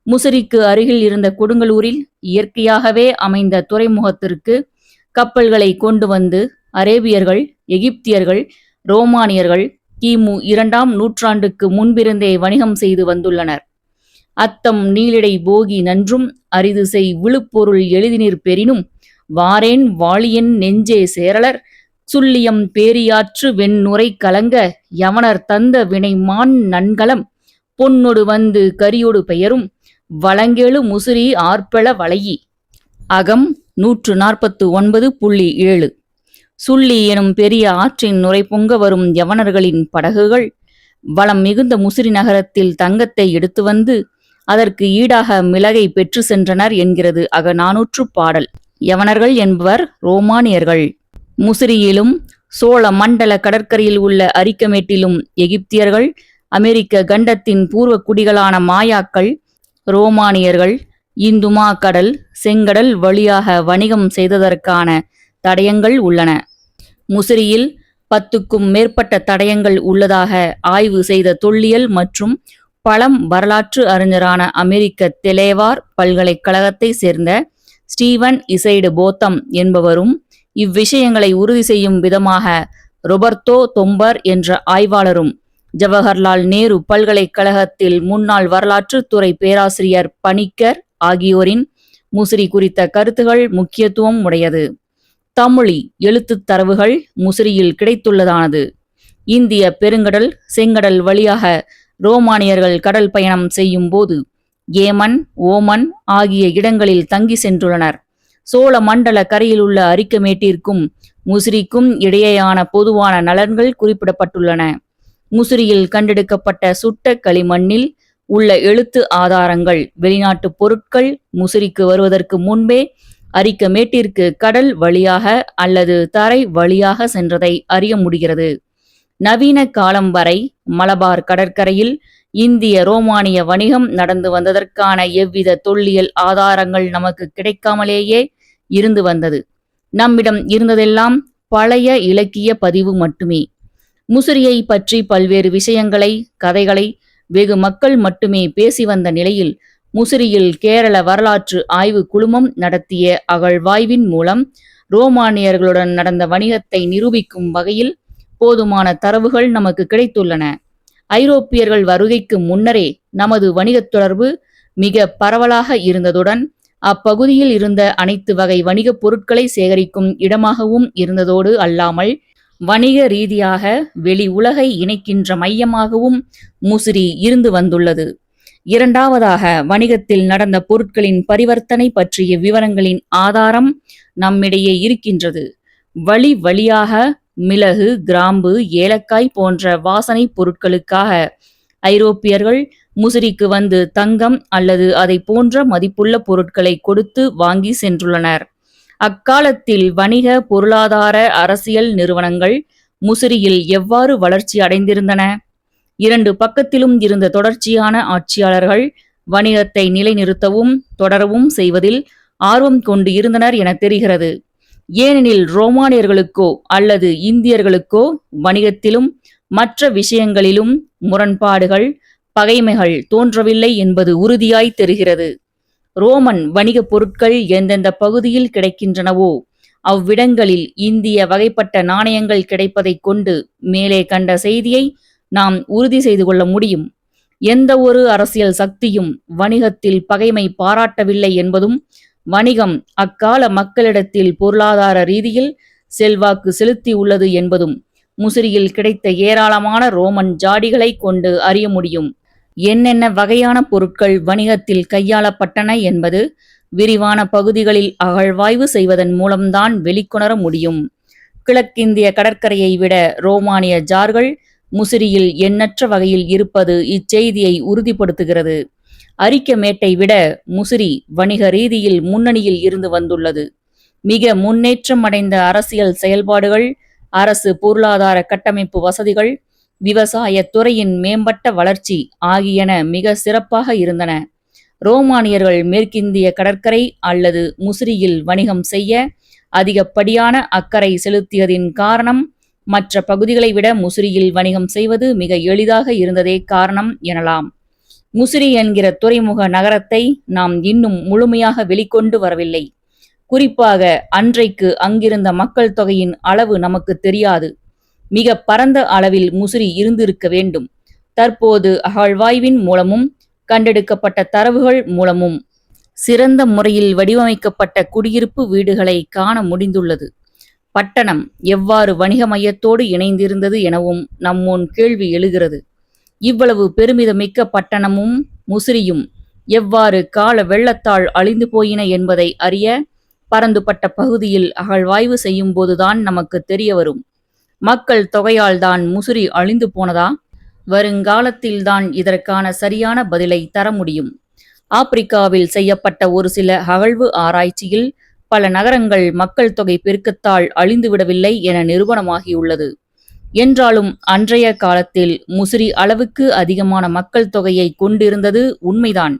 முசிறிக்கு அருகில் இருந்த கொடுங்கல்லூரில் இயற்கையாகவே அமைந்த துறைமுகத்திற்கு கப்பல்களை கொண்டு வந்து அரேபியர்கள், எகிப்தியர்கள், ரோமானியர்கள் கிமு 2ஆம் நூற்றாண்டுக்கு முன்பிருந்தே வணிகம் செய்து வந்துள்ளனர். அத்தம் நீளிடை போகி நன்றும் அரிதுசெய் விழுப்பொருள் எளிதினிற் பெறினும் வாரேன் வாழியன் நெஞ்சே சேரலர் சுள்ளியம் பேரியாற்று வெண்நுரை கலங்க யவனர் தந்த வினைமான் நன்கலம் பொன்னொடு வந்து கரியொடு பெயரும் வளங்கெழு முசிறி ஆர்ப்பெழ வளையி. அகம் 149.7. சுள்ளி எனும் பெரிய ஆற்றின் நுரை பொங்க வரும் யவனர்களின் படகுகள் வளம் மிகுந்த முசிறி நகரத்தில் தங்கத்தை எடுத்து வந்து அதற்கு ஈடாக மிளகை பெற்று சென்றனர் என்கிறது அகநானூற்று பாடல். யவனர்கள் என்பவர் ரோமானியர்கள். முசிறியிலும் சோழ மண்டல கடற்கரையில் உள்ள அரிக்கமேட்டிலும் எகிப்தியர்கள், அமெரிக்க கண்டத்தின் பூர்வ குடிகளான மாயாக்கள், ரோமானியர்கள் இந்துமா கடல், செங்கடல் வழியாக வணிகம் செய்ததற்கான தடயங்கள் உள்ளன. முசிறியில் 10க்கும் மேற்பட்ட தடயங்கள் உள்ளதாக ஆய்வு செய்த தொல்லியல் மற்றும் பழம் வரலாற்று அறிஞரான அமெரிக்க தெலேவார் பல்கலைக்கழகத்தை சேர்ந்த ஸ்டீவன் இசைடு போத்தம் என்பவரும் இவ்விஷயங்களை உறுதி செய்யும் விதமாக ரொபர்த்தோ தொம்பர் என்ற ஆய்வாளரும் ஜவஹர்லால் நேரு பல்கலைக்கழகத்தில் முன்னாள் வரலாற்று துறை பேராசிரியர் பணிக்கர் ஆகியோரின் முசிறி குறித்த கருத்துகள் முக்கியத்துவம் உடையது. தமிழி எழுத்துத் தரவுகள் முசிறியில் கிடைத்துள்ளதானது. இந்திய பெருங்கடல், செங்கடல் வழியாக ரோமானியர்கள் கடல் பயணம் செய்யும் போது ஏமன், ஓமன் ஆகிய இடங்களில் தங்கி சென்றுள்ளனர். சோழ மண்டல கரையில் உள்ள அரிக்கமேட்டிற்கும் முசிறிக்கும் இடையேயான பொதுவான நலன்கள் குறிப்பிடப்பட்டுள்ளன. முசிறியில் கண்டெடுக்கப்பட்ட சுட்ட களிமண்ணில் உள்ள எழுத்து ஆதாரங்கள் வெளிநாட்டு பொருட்கள் முசிறிக்கு வருவதற்கு முன்பே அரிக்கமேட்டிற்கு கடல் வழியாக அல்லது தரை வழியாக சென்றதை அறிய முடிகிறது. நவீன காலம் வரை மலபார் கடற்கரையில் இந்திய ரோமானிய வணிகம் நடந்து வந்ததற்கான எவ்வித தொல்லியல் ஆதாரங்கள் நமக்கு கிடைக்காமலேயே இருந்து வந்தது. நம்மிடம் இருந்ததெல்லாம் பழைய இலக்கிய பதிவு மட்டுமே. முசிறியை பற்றி பல்வேறு விஷயங்களை, கதைகளை வெகு மக்கள் மட்டுமே பேசி வந்த நிலையில் முசிறியில் கேரள வரலாற்று ஆய்வு குழுமம் நடத்திய அகழ்வாய்வின் மூலம் ரோமானியர்களுடன் நடந்த வணிகத்தை நிரூபிக்கும் வகையில் போதுமான தரவுகள் நமக்கு கிடைத்துள்ளன. ஐரோப்பியர்கள் வருகைக்கு முன்னரே நமது வணிகத் தொடர்பு மிக பரவலாக இருந்ததுடன் அப்பகுதியில் இருந்த அனைத்து வகை வணிகப் பொருட்களை சேகரிக்கும் இடமாகவும் இருந்ததோடு அல்லாமல் வணிக ரீதியாக வெளி உலகை இணைக்கின்ற மையமாகவும் முசிறி இருந்து வந்துள்ளது. இரண்டாவதாக, வணிகத்தில் நடந்த பொருட்களின் பரிவர்த்தனை பற்றிய விவரங்களின் ஆதாரம் நம்மிடையே இருக்கின்றது. வழி வழியாக மிளகு, கிராம்பு, ஏலக்காய் போன்ற வாசனை பொருட்களுக்காக ஐரோப்பியர்கள் முசிறிக்கு வந்து தங்கம் அல்லது அதை போன்ற மதிப்புள்ள பொருட்களை கொடுத்து வாங்கி சென்றுள்ளனர். அக்காலத்தில் வணிக, பொருளாதார, அரசியல் நிறுவனங்கள் முசிறியில் எவ்வாறு வளர்ச்சி அடைந்திருந்தன? இரண்டு பக்கத்திலும் இருந்த தொடர்ச்சியான ஆட்சியாளர்கள் வணிகத்தை நிலைநிறுத்தவும் தொடரவும் செய்வதில் ஆர்வம் கொண்டு இருந்தனர் என தெரிகிறது. ஏனெனில் ரோமானியர்களுக்கோ அல்லது இந்தியர்களுக்கோ வணிகத்திலும் மற்ற விஷயங்களிலும் முரண்பாடுகள், பகைமைகள் தோன்றவில்லை என்பது உறுதியாய் தெரிகிறது. ரோமன் வணிகப் பொருட்கள் எந்தெந்த பகுதியில் கிடைக்கின்றனவோ அவ்விடங்களில் இந்திய வகைப்பட்ட நாணயங்கள் கிடைப்பதைக் கொண்டு மேலே கண்ட செய்தியை நாம் உறுதி செய்து கொள்ள முடியும். எந்த ஒரு அரசியல் சக்தியும் வணிகத்தில் பகைமை பாராட்டவில்லை என்பதும், வணிகம் அக்கால மக்களிடத்தில் பொருளாதார ரீதியில் செல்வாக்கு செலுத்தி உள்ளது என்பதும் முசிறியில் கிடைத்த ஏராளமான ரோமன் ஜாடிகளை கொண்டு அறிய முடியும். என்னென்ன வகையான பொருட்கள் வணிகத்தில் கையாளப்பட்டன என்பது விரிவான பகுதிகளில் அகழ்வாய்வு செய்வதன் மூலம்தான் வெளிக்கொணர முடியும். கிழக்கிந்திய கடற்கரையை விட ரோமானிய ஜார்கள் முசிறியில் எண்ணற்ற வகையில் இருப்பது இச்செய்தியை உறுதிப்படுத்துகிறது. அரிக்கமேட்டை விட முசிறி வணிக ரீதியில் முன்னணியில் இருந்து வந்துள்ளது. மிக முன்னேற்றம் அடைந்த அரசியல் செயல்பாடுகள், அரசு பொருளாதார கட்டமைப்பு வசதிகள், விவசாய துறையின் மேம்பட்ட வளர்ச்சி ஆகியன மிக சிறப்பாக இருந்தன. ரோமானியர்கள் மேற்கிந்திய கடற்கரை அல்லது முசிறியில் வணிகம் செய்ய அதிகப்படியான அக்கறை செலுத்தியதின் காரணம் மற்ற பகுதிகளை விட முசிறியில் வணிகம் செய்வது மிக எளிதாக இருந்ததே காரணம் எனலாம். முசிறி என்கிற துறைமுக நகரத்தை நாம் இன்னும் முழுமையாக வெளிக்கொண்டு வரவில்லை. குறிப்பாக அன்றைக்கு அங்கிருந்த மக்கள் தொகையின் அளவு நமக்கு தெரியாது. மிக பரந்த அளவில் முசிறி இருந்திருக்க வேண்டும். தற்போது அகழ்வாய்வின் மூலமும் கண்டெடுக்கப்பட்ட தரவுகள் மூலமும் சிறந்த முறையில் வடிவமைக்கப்பட்ட குடியிருப்பு வீடுகளை காண முடிந்துள்ளது. பட்டணம் எவ்வாறு வணிக மையத்தோடு இணைந்திருந்தது எனவும் நம்முன் கேள்வி எழுகிறது. இவ்வளவு பெருமிதமிக்க பட்டணமும் முசிறியும் எவ்வாறு கால வெள்ளத்தால் அழிந்து போயின என்பதை அறிய பரந்துபட்ட பகுதியில் அகழ்வாய்வு செய்யும் போதுதான் நமக்கு தெரிய வரும். மக்கள் தொகையால் தான் முசிறி அழிந்து போனதா? வருங்காலத்தில்தான் இதற்கான சரியான பதிலை தர முடியும். ஆப்பிரிக்காவில் செய்யப்பட்ட ஒரு சில அகழ்வு ஆராய்ச்சியில் பல நகரங்கள் மக்கள் தொகை பெருக்கத்தால் அழிந்துவிடவில்லை என நிரூபணமாகியுள்ளது. என்றாலும் அன்றைய காலத்தில் முசிறி அளவுக்கு அதிகமான மக்கள் தொகையை கொண்டிருந்தது உண்மைதான்.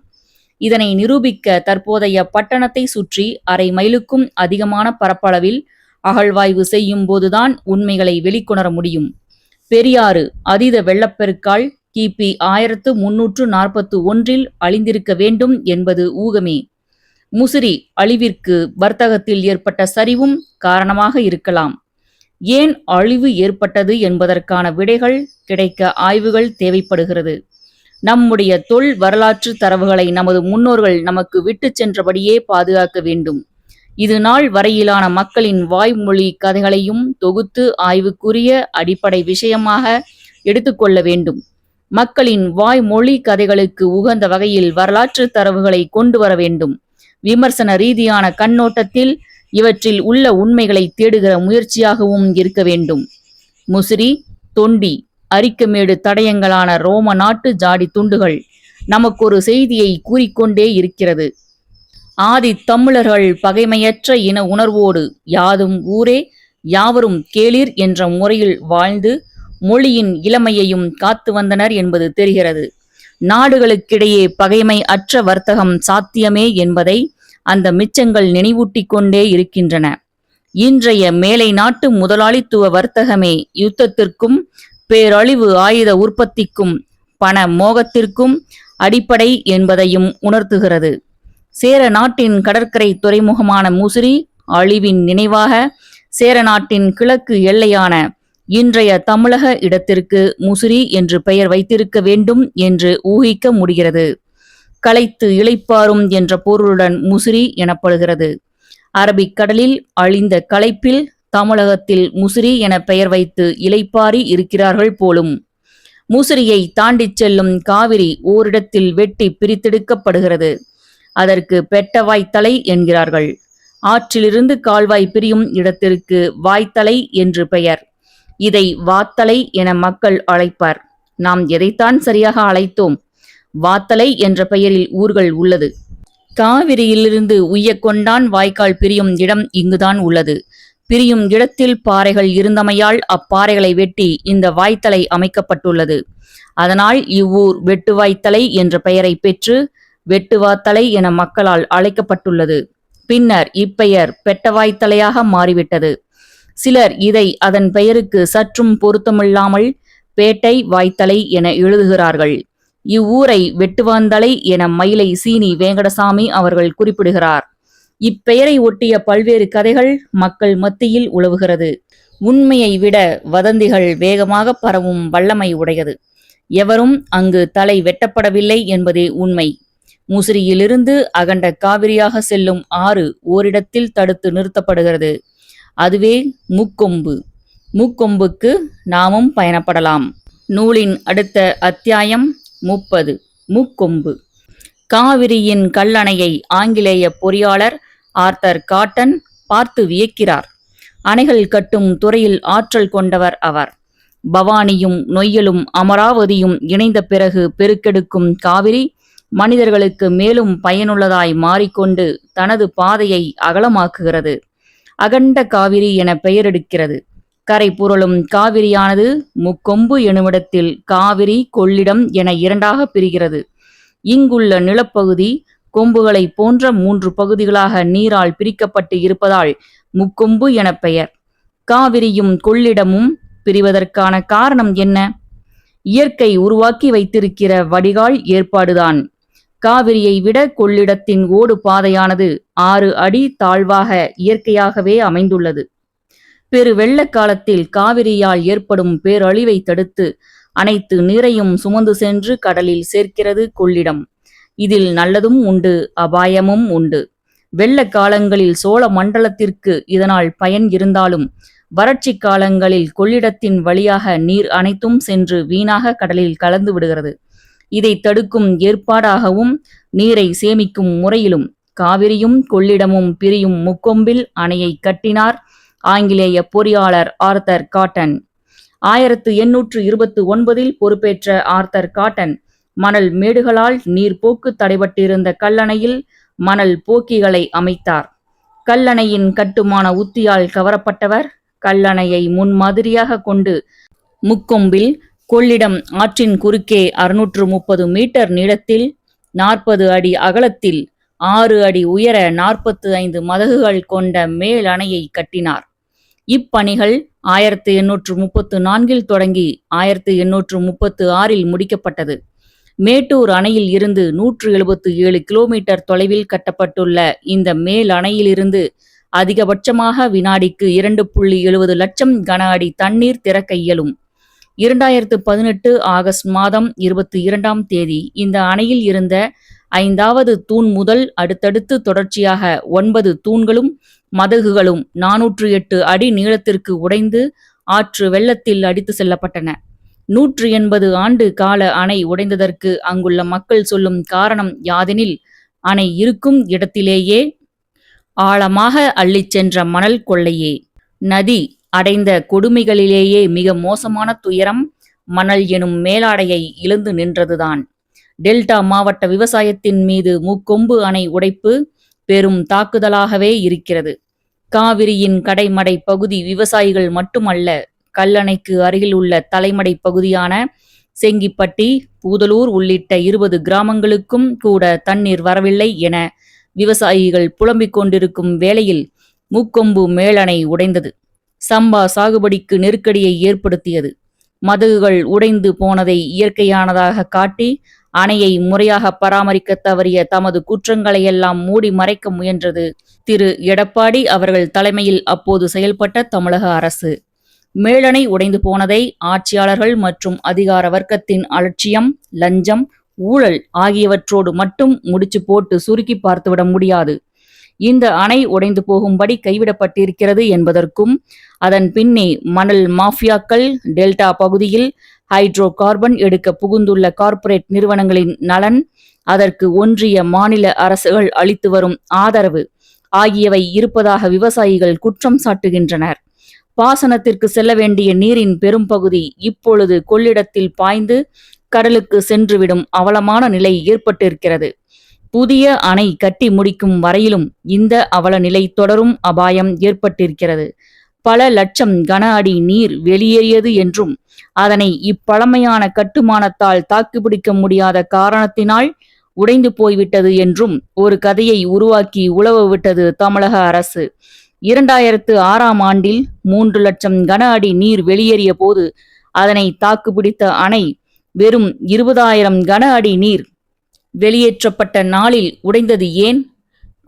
இதனை நிரூபிக்க தற்போதைய பட்டணத்தை சுற்றி அரை மைலுக்கும் அதிகமான பரப்பளவில் அகழ்வாய்வு செய்யும் போதுதான் உண்மைகளை வெளிக்கொணர முடியும். பெரியாறு அதீத வெள்ளப்பெருக்கால் கிபி 1341 அழிந்திருக்க வேண்டும் என்பது ஊகமே. முசிறி அழிவிற்கு வர்த்தகத்தில் ஏற்பட்ட சரிவும் காரணமாக இருக்கலாம். ஏன் அழிவு ஏற்பட்டது என்பதற்கான விடைகள் கிடைக்க ஆய்வுகள் தேவைப்படுகிறது. நம்முடைய தொல் வரலாற்று தரவுகளை நமது முன்னோர்கள் நமக்கு விட்டு சென்றபடியே பாதுகாக்க வேண்டும். இது நாள் வரையிலான மக்களின் வாய்மொழி கதைகளையும் தொகுத்து ஆய்வுக்குரிய அடிப்படை விஷயமாக எடுத்துக்கொள்ள வேண்டும். மக்களின் வாய்மொழி கதைகளுக்கு உகந்த வகையில் வரலாற்று தரவுகளை கொண்டு வர வேண்டும். விமர்சன ரீதியான கண்ணோட்டத்தில் இவற்றில் உள்ள உண்மைகளை தேடுகிற முயற்சியாகவும் இருக்க வேண்டும். முசிறி, தொண்டி, அரிக்கமேடு தடயங்களான ரோம நாட்டு ஜாடி துண்டுகள் நமக்கொரு செய்தியை கூறிக்கொண்டே இருக்கிறது. ஆதி தமிழர்கள் பகைமையற்ற இன உணர்வோடு யாதும் ஊரே யாவரும் கேளீர் என்ற முறையில் வாழ்ந்து மொழியின் இளமையையும் காத்து வந்தனர் என்பது தெரிகிறது. நாடுகளுக்கிடையே பகைமை அற்ற வர்த்தகம் சாத்தியமே என்பதை அந்த மிச்சங்கள் நினைவூட்டிக் கொண்டே இருக்கின்றன. இன்றைய மேலை நாட்டு முதலாளித்துவ வர்த்தகமே யுத்தத்திற்கும் பேரழிவு ஆயுத உற்பத்திக்கும் பண மோகத்திற்கும் அடிப்படை என்பதையும் உணர்த்துகிறது. சேர நாட்டின் கடற்கரை துறைமுகமான முசிறி அழிவின் நினைவாக சேர நாட்டின் கிழக்கு எல்லையான இன்றைய தமிழக இடத்திற்கு முசிறி என்று பெயர் வைத்திருக்க வேண்டும் என்று ஊகிக்க முடிகிறது. களைத்து இளைப்பாறும் என்ற பொருளுடன் முசிறி எனப்படுகிறது. அரபிக்கடலில் அழிந்த களைப்பில் தமிழகத்தில் முசிறி என பெயர் வைத்து இளைப்பாரி இருக்கிறார்கள் போலும். முசிறியை தாண்டிச் செல்லும் காவிரி ஓரிடத்தில் வெட்டி பிரித்தெடுக்கப்படுகிறது. அதற்கு பெட்டவாய்த்தலை என்கிறார்கள். ஆற்றிலிருந்து கால்வாய் பிரியும் இடத்திற்கு வாய்த்தலை என்று பெயர். இதை வாத்தலை என மக்கள் அழைப்பார். நாம் எதைத்தான் சரியாக அழைத்தோம்? வாத்தலை என்ற பெயரில் ஊர்கள் உள்ளது. காவிரியிலிருந்து உய்யக்கொண்டான் வாய்க்கால் பிரியும் இடம் இங்குதான் உள்ளது. பிரியும் இடத்தில் பாறைகள் இருந்தமையால் அப்பாறைகளை வெட்டி இந்த வாய்த்தலை அமைக்கப்பட்டுள்ளது. அதனால் இவ்வூர் வெட்டுவாய்த்தலை என்ற பெயரை பெற்று வெட்டுவாத்தலை என மக்களால் அழைக்கப்பட்டுள்ளது. பின்னர் இப்பெயர் பெட்டவாய்த்தலையாக மாறிவிட்டது. சிலர் இதை அதன் பெயருக்கு சற்றும் பொருத்தமில்லாமல் பேட்டை வாய்த்தலை என எழுதுகிறார்கள். இவ்வூரை வெட்டுவாந்தலை என மயிலை சீனி வேங்கடசாமி அவர்கள் குறிப்பிடுகிறார். இப்பெயரை ஒட்டிய பல்வேறு கதைகள் மக்கள் மத்தியில் உலவுகிறது. உண்மையை விட வதந்திகள் வேகமாக பரவும் வல்லமை உடையது. எவரும் அங்கு தலை வெட்டப்படவில்லை என்பதே உண்மை. முசிறியிலிருந்து அகண்ட காவிரியாக செல்லும் ஆறு ஓரிடத்தில் தடுத்து நிறுத்தப்படுகிறது. அதுவே முக்கொம்பு. முக்கொம்புக்கு நாமும் பயணப்படலாம். நூலின் அடுத்த அத்தியாயம் 30. முக்கொம்பு. காவிரியின் கல்லணையை ஆங்கிலேய பொறியாளர் ஆர்தர் காட்டன் பார்த்து வியக்கிறார். அணைகள் கட்டும் துறையில் ஆற்றல் கொண்டவர் அவர். பவானியும் நொய்யலும் அமராவதியும் இணைந்த பிறகு பெருக்கெடுக்கும் காவிரி மனிதர்களுக்கு மேலும் பயனுள்ளதாய் மாறிக்கொண்டு தனது பாதையை அகலமாக்குகிறது. அகண்ட காவிரி என பெயரெடுக்கிறது. கரை புரளும் காவிரியானது முக்கொம்பு எனுமிடத்தில் காவிரி கொள்ளிடம் என இரண்டாக பிரிகிறது. இங்குள்ள நிலப்பகுதி கொம்புகளை போன்ற 3 பகுதிகளாக நீரால் பிரிக்கப்பட்டு இருப்பதால் முக்கொம்பு என பெயர். காவிரியும் கொள்ளிடமும் பிரிவதற்கான காரணம் என்ன? இயற்கை உருவாக்கி வைத்திருக்கிற வடிகால் ஏற்பாடுதான். காவிரியை விட கொள்ளிடத்தின் ஓடு பாதையானது 6 அடி தாழ்வாக இயற்கையாகவே அமைந்துள்ளது. பெரு வெள்ள காலத்தில் காவிரியால் ஏற்படும் பேரழிவை தடுத்து அனைத்து நீரையும் சுமந்து சென்று கடலில் சேர்க்கிறது கொள்ளிடம். இதில் நல்லதும் உண்டு, அபாயமும் உண்டு. வெள்ள காலங்களில் சோழ மண்டலத்திற்கு இதனால் பயன் இருந்தாலும், வறட்சி காலங்களில் கொள்ளிடத்தின் வழியாக நீர் அனைத்தும் சென்று வீணாக கடலில் கலந்து விடுகிறது. இதை தடுக்கும் ஏற்பாடாகவும் நீரை சேமிக்கும் முறையிலும் காவிரியும் கொள்ளிடமும் பிரியும் முக்கொம்பில் அணையை கட்டினார் ஆங்கிலேய பொறியாளர் ஆர்தர் காட்டன். 1829 பொறுப்பேற்ற ஆர்தர் காட்டன் மணல் மேடுகளால் நீர்ப்போக்கு தடைபட்டிருந்த கல்லணையில் மணல் போக்கிகளை அமைத்தார். கல்லணையின் கட்டுமான உத்தியால் கவரப்பட்டவர் கல்லணையை முன்மாதிரியாக கொண்டு முக்கொம்பில் கொள்ளிடம் ஆற்றின் குறுக்கே 630 மீட்டர் நீளத்தில் 40 அடி அகலத்தில் 6 அடி உயர 45 மதகுகள் கொண்ட மேல் அணையை கட்டினார். இப்பணிகள் 1834 தொடங்கி 1836 முடிக்கப்பட்டது. மேட்டூர் அணையில் இருந்து 177 கிலோமீட்டர் தொலைவில் கட்டப்பட்டுள்ள இந்த மேல் அணையிலிருந்து அதிகபட்சமாக வினாடிக்கு 2.70 லட்சம் கன அடி தண்ணீர் திறக்க இயலும். 2018 ஆகஸ்ட் மாதம் 22ஆம் தேதி இந்த அணையில் இருந்த 5வது தூண் முதல் அடுத்தடுத்து தொடர்ச்சியாக 9 தூண்களும் மதகுகளும் 408 அடி நீளத்திற்கு உடைந்து ஆற்று வெள்ளத்தில் அடித்து செல்லப்பட்டன. 180 ஆண்டு கால அணை உடைந்ததற்கு அங்குள்ள மக்கள் சொல்லும் காரணம் யாதெனில், அணை இருக்கும் இடத்திலேயே ஆழமாக அள்ளிச் சென்ற மணல் கொள்ளையே. நதி அடைந்த கொடுமைகளிலேயே மிக மோசமான துயரம் மணல் எனும் மேலாடையை இழந்து நின்றதுதான். டெல்டா மாவட்ட விவசாயத்தின் மீது முக்கொம்பு அணை உடைப்பு பெரும் தாக்குதலாகவே இருக்கிறது. காவிரியின் கடைமடை பகுதி விவசாயிகள் மட்டுமல்ல, கல்லணைக்கு அருகில் உள்ள தலைமடை பகுதியான செங்கிப்பட்டி, பூதலூர் உள்ளிட்ட 20 கிராமங்களுக்கும் கூட தண்ணீர் வரவில்லை என விவசாயிகள் புலம்பிக் கொண்டிருக்கும் வேளையில் முக்கொம்பு மேலணை உடைந்தது. சம்பா சாகுபடிக்கு நெருக்கடியை ஏற்படுத்தியது. மதகுகள் உடைந்து போனதை இயற்கையானதாக காட்டி அணையை முறையாக பராமரிக்க தவறிய தமது குற்றங்களையெல்லாம் மூடி மறைக்க முயன்றது திரு எடப்பாடி அவர்கள் தலைமையில் அப்போது செயல்பட்ட தமிழக அரசு. மேலணை உடைந்து போனதை ஆட்சியாளர்கள் மற்றும் அதிகார வர்க்கத்தின் அலட்சியம், லஞ்சம், ஊழல் ஆகியவற்றோடு மட்டும் முடிச்சு போட்டு சுருக்கி பார்த்துவிட முடியாது. இந்த அணை உடைந்து போகும்படி கைவிடப்பட்டிருக்கிறது என்பதற்கும், அதன் பின்னே மணல் மாஃபியாக்கள் டெல்டா பகுதியில் ஹைட்ரோ கார்பன் எடுக்க புகுந்துள்ள கார்ப்பரேட் நிறுவனங்களின் நலன், அதற்கு ஒன்றிய மாநில அரசுகள் அளித்து வரும் ஆதரவு ஆகியவை இருப்பதாக விவசாயிகள் குற்றம் சாட்டுகின்றனர். பாசனத்திற்கு செல்ல வேண்டிய நீரின் பெரும் பகுதி இப்பொழுது கொள்ளிடத்தில் பாய்ந்து கடலுக்கு சென்றுவிடும் அவலமான நிலை ஏற்பட்டிருக்கிறது. புதிய அணை கட்டி முடிக்கும் வரையிலும் இந்த அவல நிலை தொடரும் அபாயம் ஏற்பட்டிருக்கிறது. பல லட்சம் கன அடி நீர் வெளியேறியது என்றும், அதனை இப்பழமையான கட்டுமானத்தால் தாக்குப்பிடிக்க முடியாத காரணத்தினால் உடைந்து போய்விட்டது என்றும் ஒரு கதையை உருவாக்கி உலவ விட்டது தமிழக அரசு. 2006ஆம் ஆண்டில் 3 லட்சம் கன அடி நீர் வெளியேறிய போது அதனை தாக்குப்பிடித்த அணை வெறும் 20,000 கன அடி நீர் வெளியேற்றப்பட்ட நாளில் உடைந்தது ஏன்?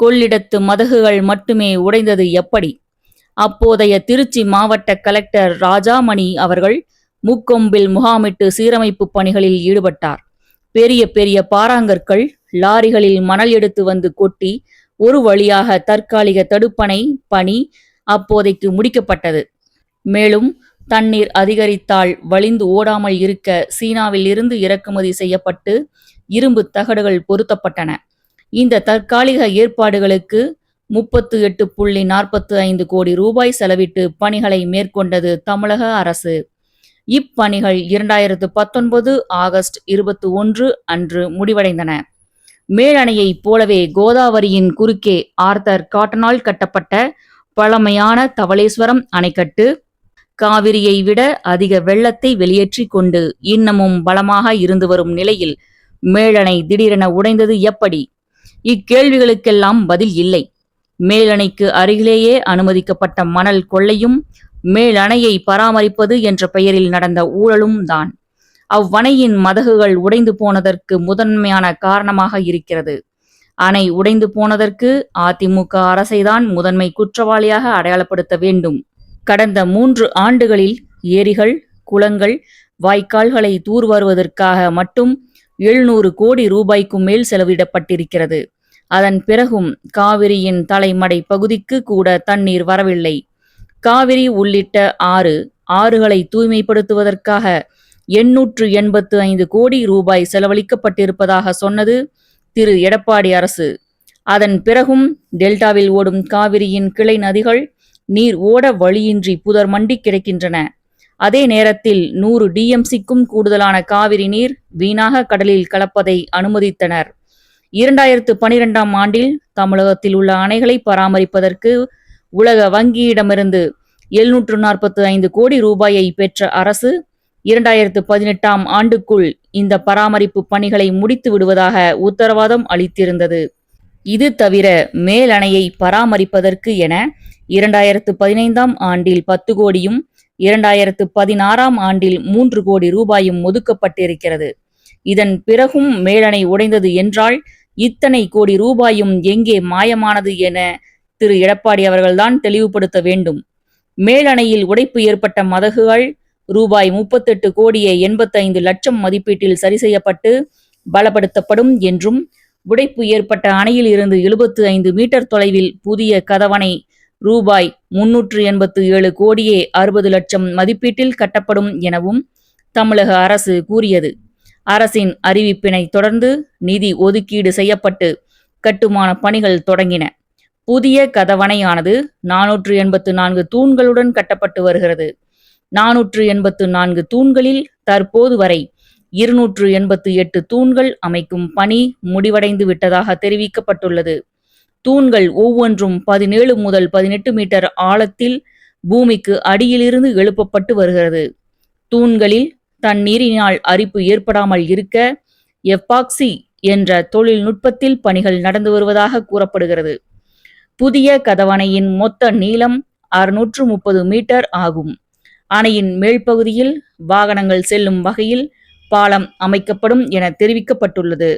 கொள்ளிடத்து மதகுகள் மட்டுமே உடைந்தது எப்படி? அப்போதைய திருச்சி மாவட்ட கலெக்டர் ராஜாமணி அவர்கள் முக்கொம்பில் முகாமிட்டு சீரமைப்பு பணிகளில் ஈடுபட்டார். பெரிய பெரிய பாறாங்கற்கள் லாரிகளில் மணல் எடுத்து வந்து கொட்டி ஒரு வழியாக தற்காலிக தடுப்பணை பணி அப்போதைக்கு முடிக்கப்பட்டது. மேலும் தண்ணீர் அதிகரித்தால் வழிந்து ஓடாமல் இருக்க சீனாவில் இருந்து இறக்குமதி செய்யப்பட்டு இரும்பு தகடுகள் பொருத்தப்பட்டன. இந்த தற்காலிக ஏற்பாடுகளுக்கு 38.45 கோடி ரூபாய் செலவிட்டு பணிகளை மேற்கொண்டது தமிழக அரசு. இப்பணிகள் 2019 ஆகஸ்ட் 21 அன்று முடிவடைந்தன. மேலணையைப் போலவே கோதாவரியின் குறுக்கே ஆர்தர் காட்டனால் கட்டப்பட்ட பழமையான தவளேஸ்வரம் அணைக்கட்டு காவிரியை விட அதிக வெள்ளத்தை வெளியேற்றி கொண்டு இன்னமும் பலமாக இருந்து வரும் நிலையில் மேலணை திடீரென உடைந்தது எப்படி? இக்கேள்விகளுக்கெல்லாம் பதில் இல்லை. மேலணைக்கு அருகிலேயே அனுமதிக்கப்பட்ட மணல் கொள்ளையும் மேலணையை பராமரிப்பது என்ற பெயரில் நடந்த ஊழலும் தான். அவ்வணையின் மதகுகள் உடைந்து போனதற்கு முதன்மையான காரணமாக இருக்கிறது. அணை உடைந்து போனதற்கு அதிமுக அரசைதான் முதன்மை குற்றவாளியாக அடையாளப்படுத்த வேண்டும். கடந்த 3 ஆண்டுகளில் ஏரிகள், குளங்கள், வாய்க்கால்களை தூர்வாருவதற்காக மட்டும் 700 கோடி ரூபாய்க்கும் மேல் செலவிடப்பட்டிருக்கிறது. அதன் பிறகும் காவிரியின் தலைமடை பகுதிக்கு கூட தண்ணீர் வரவில்லை. காவிரி உள்ளிட்ட ஆறுகளை தூய்மைப்படுத்துவதற்காக 885 கோடி ரூபாய் செலவழிக்கப்பட்டிருப்பதாக சொன்னது திரு எடப்பாடி அரசு. அதன் பிறகும் டெல்டாவில் ஓடும் காவிரியின் கிளை நதிகள் நீர் ஓட வழியின்றி புதர் மண்டி கிடக்கின்றன. அதே நேரத்தில் 100 டிஎம்சிக்கும் கூடுதலான காவிரி நீர் வீணாக கடலில் கலப்பதை அனுமதித்தனர். 2012ஆம் ஆண்டில் தமிழகத்தில் உள்ள அணைகளை பராமரிப்பதற்கு உலக வங்கியிடமிருந்து 745 கோடி ரூபாயை பெற்ற அரசு 2018ஆம் ஆண்டுக்குள் இந்த பராமரிப்பு பணிகளை முடித்து விடுவதாக உத்தரவாதம் அளித்திருந்தது. இது தவிர மேலணையை பராமரிப்பதற்கு என 2015ஆம் ஆண்டில் 10 கோடியும் 2016ஆம் ஆண்டில் 3 கோடி ரூபாயும் ஒதுக்கப்பட்டிருக்கிறது. இதன் பிறகும் மேலணை உடைந்தது என்றால் இத்தனை கோடி ரூபாயும் எங்கே மாயமானது என திரு எடப்பாடி அவர்கள்தான் தெளிவுபடுத்த வேண்டும். மேலணையில் உடைப்பு ஏற்பட்ட மதகுகள் ரூபாய் 38 கோடியே 85 லட்சம் மதிப்பீட்டில் சரி செய்யப்பட்டு பலப்படுத்தப்படும் என்றும், உடைப்பு ஏற்பட்ட அணையில் இருந்து 75 மீட்டர் தொலைவில் புதிய கதவணை ரூபாய் 387 கோடியே 60 லட்சம் மதிப்பீட்டில் கட்டப்படும் எனவும் தமிழக அரசு கூறியது. அரசின் அறிவிப்பினை தொடர்ந்து நிதி ஒதுக்கீடு செய்யப்பட்டு கட்டுமான பணிகள் தொடங்கின. புதிய கதவணையானது 484 தூண்களுடன் கட்டப்பட்டு வருகிறது. 484 தூண்களில் தற்போது வரை 288 தூண்கள் அமைக்கும் பணி முடிவடைந்து விட்டதாக தெரிவிக்கப்பட்டுள்ளது. தூண்கள் ஒவ்வொன்றும் 17 முதல் 18 மீட்டர் ஆழத்தில் பூமிக்கு அடியிலிருந்து எழுப்பப்பட்டு வருகிறது. தூண்களில் தண்ணீரினால் அரிப்பு ஏற்படாமல் இருக்க எப்பாக்சி என்ற தொழில்நுட்பத்தில் பணிகள் நடந்து வருவதாக கூறப்படுகிறது. புதிய கதவணையின் மொத்த நீளம் 630 மீட்டர் ஆகும். அணையின் மேல்பகுதியில் வாகனங்கள் செல்லும் வகையில் பாலம் அமைக்கப்படும் என தெரிவிக்கப்பட்டுள்ளது.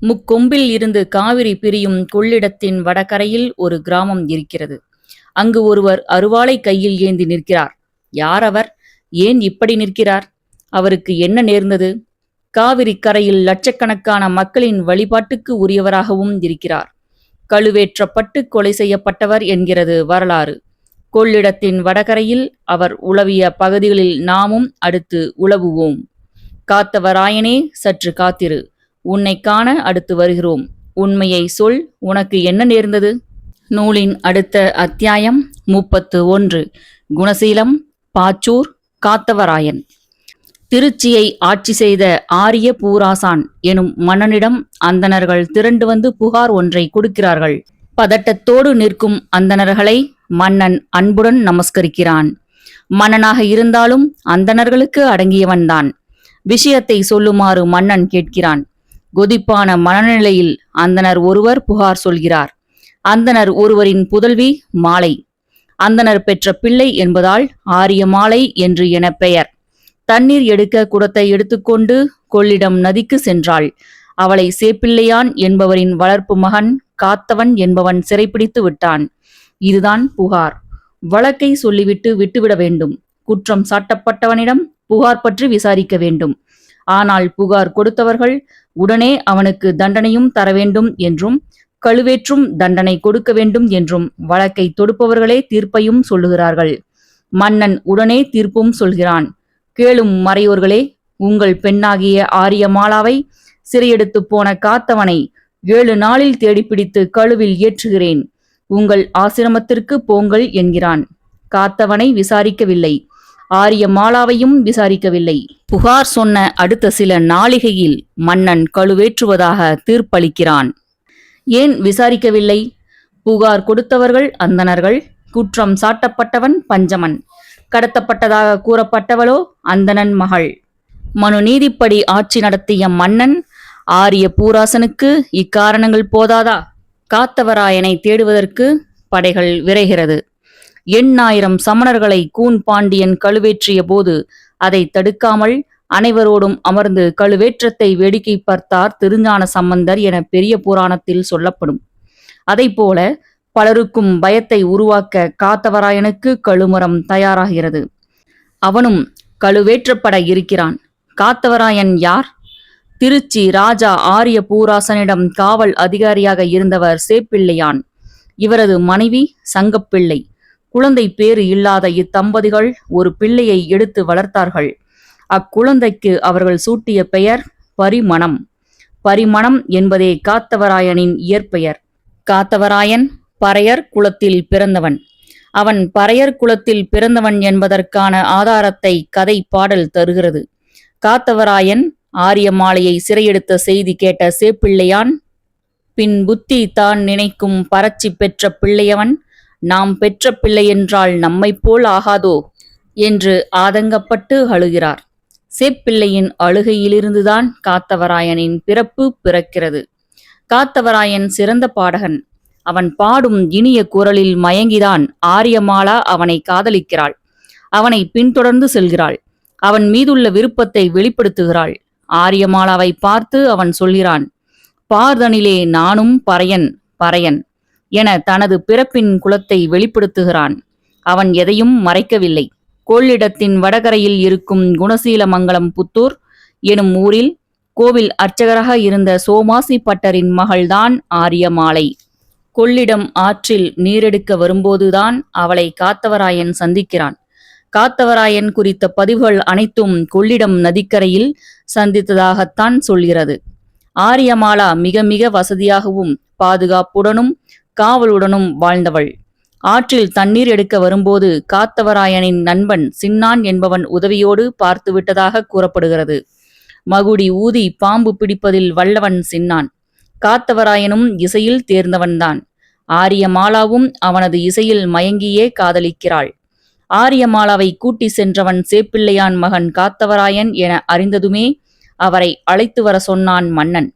முக்கொம்பில் இருந்து காவிரி பிரியும் கொள்ளிடத்தின் வடகரையில் ஒரு கிராமம் இருக்கிறது. அங்கு ஒருவர் அருவாளை கையில் ஏந்தி நிற்கிறார். யார் அவர்? ஏன் இப்படி நிற்கிறார்? அவருக்கு என்ன நேர்ந்தது? காவிரி கரையில் லட்சக்கணக்கான மக்களின் வழிபாட்டுக்கு உரியவராகவும் இருக்கிறார். கழுவேற்றப்பட்டு கொலை செய்யப்பட்டவர் என்கிறது வரலாறு. கொள்ளிடத்தின் வடகரையில் அவர் உலவிய பகுதிகளில் நாமும் அடுத்து உலவுவோம். காத்தவராயனே, சற்று காத்திரு, உன்னை காண அடுத்து வருகிறோம். உண்மையை சொல், உனக்கு என்ன நேர்ந்தது? நூலின் அடுத்த அத்தியாயம் 31. குணசீலம், பாச்சூர், காத்தவராயன். திருச்சியை ஆட்சி செய்த ஆரிய பூராசான் எனும் மன்னனிடம் அந்தணர்கள் திரண்டு வந்து புகார் ஒன்றை கொடுக்கிறார்கள். பதட்டத்தோடு நிற்கும் அந்தணர்களை மன்னன் அன்புடன் நமஸ்கரிக்கிறான். மன்னனாக இருந்தாலும் அந்தணர்களுக்கு அடங்கியவன்தான். விஷயத்தை சொல்லுமாறு மன்னன் கேட்கிறான். கொதிப்பான மனநிலையில் அந்தணர் ஒருவர் புகார் சொல்கிறார். அந்தணர் ஒருவரின் புதல்வி மாலை. அந்தணர் பெற்ற பிள்ளை என்பதால் ஆரிய மாலை என்று என பெயர். தண்ணீர் எடுக்க குடத்தை எடுத்துக்கொண்டு கொள்ளிடம் நதிக்கு சென்றாள். அவளை சேப்பிள்ளையான் என்பவரின் வளர்ப்பு மகன் காத்தவன் என்பவன் சிறைப்பிடித்து விட்டான். இதுதான் புகார். வழக்கை சொல்லிவிட்டு விட்டுவிட வேண்டும். குற்றம் சாட்டப்பட்டவனிடம் புகார் பற்றி விசாரிக்க வேண்டும். ஆனால் புகார் கொடுத்தவர்கள் உடனே அவனுக்கு தண்டனையும் தர வேண்டும் என்றும், கழுவேற்றும் தண்டனை கொடுக்க வேண்டும் என்றும் வழக்கை தொடுப்பவர்களே தீர்ப்பையும் சொல்லுகிறார்கள். மன்னன் உடனே தீர்ப்பும் சொல்கிறான். கேளும் மறையோர்களே, உங்கள் பெண்ணாகிய ஆரியமாலாவை சிறையெடுத்து போன காத்தவனை 7 நாளில் தேடிப்பிடித்து கழுவில் ஏற்றுகிறேன். உங்கள் ஆசிரமத்திற்கு போங்கள் என்கிறான். காத்தவனை விசாரிக்கவில்லை. ஆரியமாலாவையும் விசாரிக்கவில்லை. புகார் சொன்ன அடுத்த சில நாளிகையில் மன்னன் கழுவேற்றுவதாக தீர்ப்பளிக்கிறான். ஏன் விசாரிக்கவில்லை? புகார் கொடுத்தவர்கள் அந்தணர்கள். குற்றம் சாட்டப்பட்டவன் பஞ்சமன். கடத்தப்பட்டதாக கூறப்பட்டவளோ அந்தணன் மகள். மனு நீதிப்படி ஆட்சி நடத்திய மன்னன் ஆரிய பூராசனுக்கு இக்காரணங்கள் போதாதா? காத்தவராயனை தேடுவதற்கு படைகள் விரைகிறது. 8000 சமணர்களை கூன் பாண்டியன் கழுவேற்றிய போது அதை தடுக்காமல் அனைவரோடும் அமர்ந்து கழுவேற்றத்தை வேடிக்கை பார்த்தார் திருஞான சம்பந்தர் என பெரிய புராணத்தில் சொல்லப்படும். அதைப்போல பலருக்கும் பயத்தை உருவாக்க காத்தவராயனுக்கு கழுமரம் தயாராகிறது. அவனும் கழுவேற்றப்பட இருக்கிறான். காத்தவராயன் யார்? திருச்சி ராஜா ஆரிய பூராசனிடம் காவல் அதிகாரியாக இருந்தவர் சேப்பிள்ளையான். இவரது மனைவி சங்கப்பிள்ளை. குழந்தை பேறு இல்லாத இத்தம்பதிகள் ஒரு பிள்ளையை எடுத்து வளர்த்தார்கள். அக்குழந்தைக்கு அவர்கள் சூட்டிய பெயர் பரிமணம். பரிமணம் என்பதே காத்தவராயனின் இயற்பெயர். காத்தவராயன் பறையர் குலத்தில் பிறந்தவன். அவன் பறையர் குலத்தில் பிறந்தவன் என்பதற்கான ஆதாரத்தை கதை பாடல் தருகிறது. காத்தவராயன் ஆரியமாலையை சிறையெடுத்த செய்தி கேட்ட சேப்பிள்ளையான், பின் புத்தி தான் நினைக்கும் பரச்சி பெற்ற பிள்ளையவன், நாம் பெற்ற பிள்ளையென்றால் நம்மைப் போல் ஆகாதோ என்று ஆதங்கப்பட்டு அழுகிறார். சேப்பிள்ளையின் அழுகையிலிருந்துதான் காத்தவராயனின் பிறப்பு பிறக்கிறது. காத்தவராயன் சிறந்த பாடகன். அவன் பாடும் இனிய குரலில் மயங்கிதான் ஆரியமாலா அவனை காதலிக்கிறாள். அவனை பின்தொடர்ந்து செல்கிறாள். அவன் மீதுள்ள விருப்பத்தை வெளிப்படுத்துகிறாள். ஆரியமாலாவை பார்த்து அவன் சொல்கிறான், பார்தனிலே நானும் பறையன் பறையன் என தனது பிறப்பின் குலத்தை வெளிப்படுத்துகிறான். அவன் எதையும் மறைக்கவில்லை. கொள்ளிடத்தின் வடகரையில் இருக்கும் குணசீலமங்கலம் புத்தூர் எனும் ஊரில் கோவில் அர்ச்சகராக இருந்த சோமாசி பட்டரின் மகள்தான் ஆரியமாலை. கொள்ளிடம் ஆற்றில் நீரெடுக்க வரும்போதுதான் அவளை காத்தவராயன் சந்திக்கிறான். காத்தவராயன் குறித்த பதிவுகள் அனைத்தும் கொள்ளிடம் நதிக்கரையில் சந்தித்ததாகத்தான் சொல்கிறது. ஆரியமாலா மிக மிக வசதியாகவும் பாதுகாப்புடனும் காவலுடனும் வாழ்ந்தவள். ஆற்றில் தண்ணீர் எடுக்க வரும்போது காத்தவராயனின் நண்பன் சின்னான் என்பவன் உதவியோடு பார்த்துவிட்டதாக கூறப்படுகிறது. மகுடி ஊதி பாம்பு பிடிப்பதில் வல்லவன் சின்னான். காத்தவராயனும் இசையில் தேர்ந்தவன்தான். ஆரியமாலாவும் அவனது இசையில் மயங்கியே காதலிக்கிறாள். ஆரியமாலாவை கூட்டி சென்றவன் சேப்பிள்ளையான் மகன் காத்தவராயன் என அறிந்ததுமே அவரை அழைத்து வர சொன்னான் மன்னன்.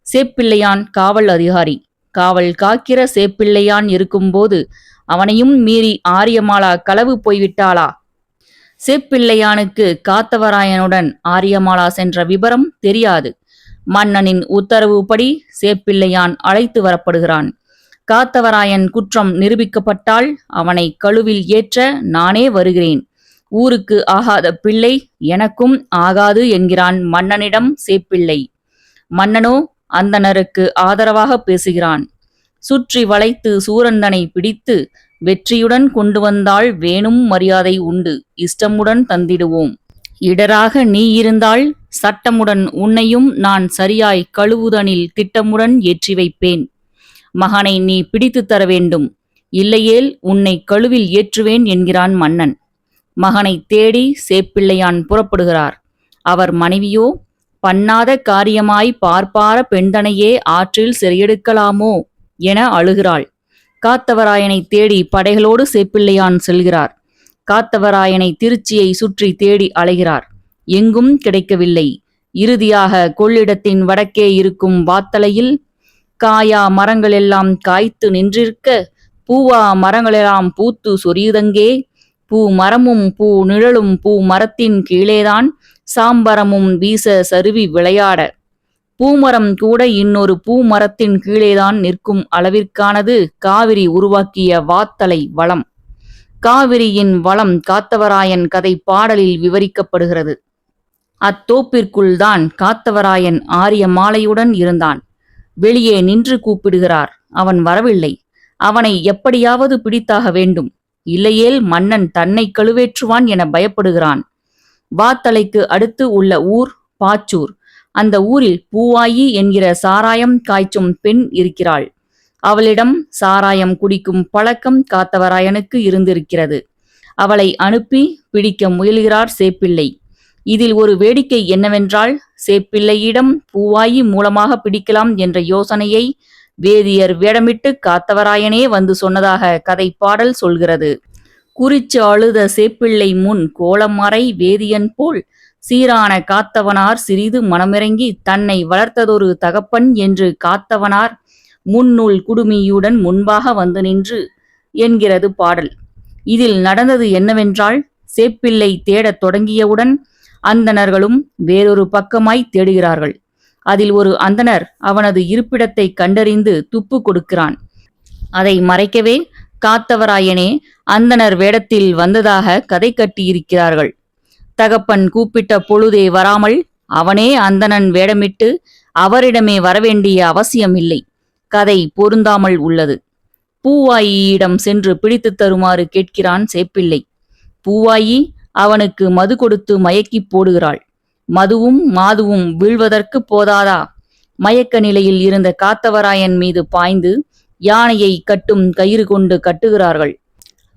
சேப்பிள்ளையான் காவல் அதிகாரி. காவல் காக்கிற சேப்பிள்ளையான் இருக்கும்போது அவனையும் மீறி ஆரியமாலா களவு போய்விட்டாளா? சேப்பிள்ளையானுக்கு காத்தவராயனுடன் ஆரியமாலா சென்ற விபரம் தெரியாது. மன்னனின் உத்தரவுப்படி சேப்பிள்ளையான் அழைத்து வரப்படுகிறான். காத்தவராயன் குற்றம் நிரூபிக்கப்பட்டால் அவனை கழுவில் ஏற்ற நானே வருகிறேன். ஊருக்கு ஆகாத பிள்ளை எனக்கும் ஆகாது என்கிறான் மன்னனிடம் சேப்பிள்ளை. மன்னனோ அந்தணருக்கு ஆதரவாக பேசுகிறான். சுற்றி வளைத்து சூரந்தனை பிடித்து வெற்றியுடன் கொண்டு வந்தால் வேணும் மரியாதை உண்டு, இஷ்டமுடன் தந்திடுவோம். இடராக நீ இருந்தால் சட்டமுடன் உன்னையும் நான் சரியாய் கழுவுதனில் திட்டமுடன் ஏற்றி வைப்பேன். மகனை நீ பிடித்து தர வேண்டும், இல்லையேல் உன்னை கழுவில் ஏற்றுவேன் என்கிறான் மன்னன். மகனை தேடி சேப்பிள்ளையான் புறப்படுகிறார். அவர் மனைவியோ, பண்ணாத காரியமாய் பார்ப்பார பெண்தனையே ஆற்றில் சிறையெடுக்கலாமோ என அழுகிறாள். காத்தவராயனை தேடி படைகளோடு சேப்பிள்ளையான் செல்கிறார். காத்தவராயனை திருச்சியை சுற்றி தேடி அலைகிறார். எங்கும் கிடைக்கவில்லை. இறுதியாக கொள்ளிடத்தின் வடக்கே இருக்கும் வாத்தலையில் காயா மரங்களெல்லாம் காய்த்து நின்றிருக்க பூவா மரங்களெல்லாம் பூத்து சொரியுதங்கே. பூ மரமும் பூ நிழலும் பூ மரத்தின் கீழேதான் சாம்பரமும் வீச சருவி விளையாட. பூமரம் கூட இன்னொரு பூமரத்தின் கீழேதான் நிற்கும் அளவிற்கானது காவிரி உருவாக்கிய வாத்தலை வளம். காவிரியின் வளம் காத்தவராயன் கதை பாடலில் விவரிக்கப்படுகிறது. அத்தோப்பிற்குள் தான் காத்தவராயன் ஆரியமாலையுடன் இருந்தான். வெளியே நின்று கூப்பிடுகிறார். அவன் வரவில்லை. அவனை எப்படியாவது பிடித்தாக வேண்டும், இல்லையேல் மன்னன் தன்னை கழுவேற்றுவான் என பயப்படுகிறான். வாத்தலைக்கு அடுத்து உள்ள ஊர் பாச்சூர். அந்த ஊரில் பூவாயி என்கிற சாராயம் காய்ச்சும் பெண் இருக்கிறாள். அவளிடம் சாராயம் குடிக்கும் பழக்கம் காத்தவராயனுக்கு இருந்திருக்கிறது. அவளை அனுப்பி பிடிக்க முயல்கிறார் சேப்பிள்ளை. இதில் ஒரு வேடிக்கை என்னவென்றால், சேப்பிள்ளையிடம் பூவாயி மூலமாக பிடிக்கலாம் என்ற யோசனையை வேதியர் வேடமிட்டு காத்தவராயனே வந்து சொன்னதாக கதை பாடல் சொல்கிறது. குறிச்சு அழுத சேப்பிள்ளை முன் கோலமறை வேதியன் போல் சீரான காத்தவனார் சிறிது மனமிறங்கி தன்னை வளர்த்ததொரு தகப்பன் என்று காத்தவனார் முன்னுள் குடுமியுடன் முன்பாக வந்து நின்று என்கிறது பாடல். இதில் நடந்தது என்னவென்றால், சேப்பிள்ளை தேடத் தொடங்கியவுடன் அந்தணர்களும் வேறொரு பக்கமாய் தேடுகிறார்கள். அதில் ஒரு அந்தணர் அவனது இருப்பிடத்தை கண்டறிந்து துப்பு கொடுக்கிறான். அதை மறைக்கவே காத்தவராயனே அந்தணர் வேடத்தில் வந்ததாக கதை கட்டியிருக்கிறார்கள். தகப்பன் கூப்பிட்ட பொழுதே வராமல் அவனே அந்தணன் வேடமிட்டு அவரிடமே வரவேண்டிய அவசியமில்லை. கதை பொருந்தாமல் உள்ளது. பூவாயியிடம் சென்று பிடித்து தருமாறு கேட்கிறான் சேப்பிள்ளை. பூவாயி அவனுக்கு மது கொடுத்து மயக்கி போடுகிறாள். மதுவும் மாதுவும் வீழ்வதற்கு போதாதா? மயக்க நிலையில் இருந்த காத்தவராயன் மீது பாய்ந்து யானையை கட்டும் கயிறு கொண்டு கட்டுகிறார்கள்.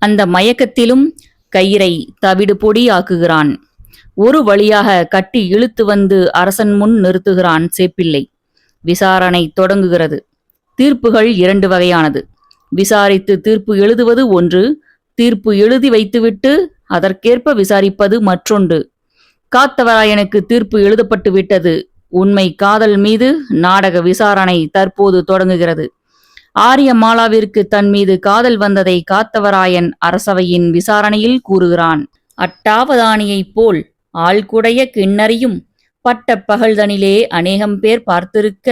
அந்த மயக்கத்திலும் கயிறை தவிடு பொடி ஆக்குகிறான். ஒரு வழியாக கட்டி இழுத்து வந்து அரசன் முன் நிறுத்துகிறான் சேப்பிள்ளை. விசாரணை தொடங்குகிறது. தீர்ப்புகள் 2 வகையானது. விசாரித்து தீர்ப்பு எழுதுவது ஒன்று, தீர்ப்பு எழுதி வைத்துவிட்டு அதற்கேற்ப விசாரிப்பது மற்றொன்று. காத்தவராயனுக்கு தீர்ப்பு எழுதப்பட்டு விட்டது. உண்மை காதல் மீது நாடக விசாரணை தற்போது தொடங்குகிறது. ஆரியமாலாவிற்கு தன் மீது காதல் வந்ததை காத்தவராயன் அரசவையின் விசாரணையில் கூறுகிறான். அட்டாவதானியைப் போல் ஆள்குடைய கிண்ணறியும் பட்ட பகல்தனிலே அநேகம் பேர் பார்த்திருக்க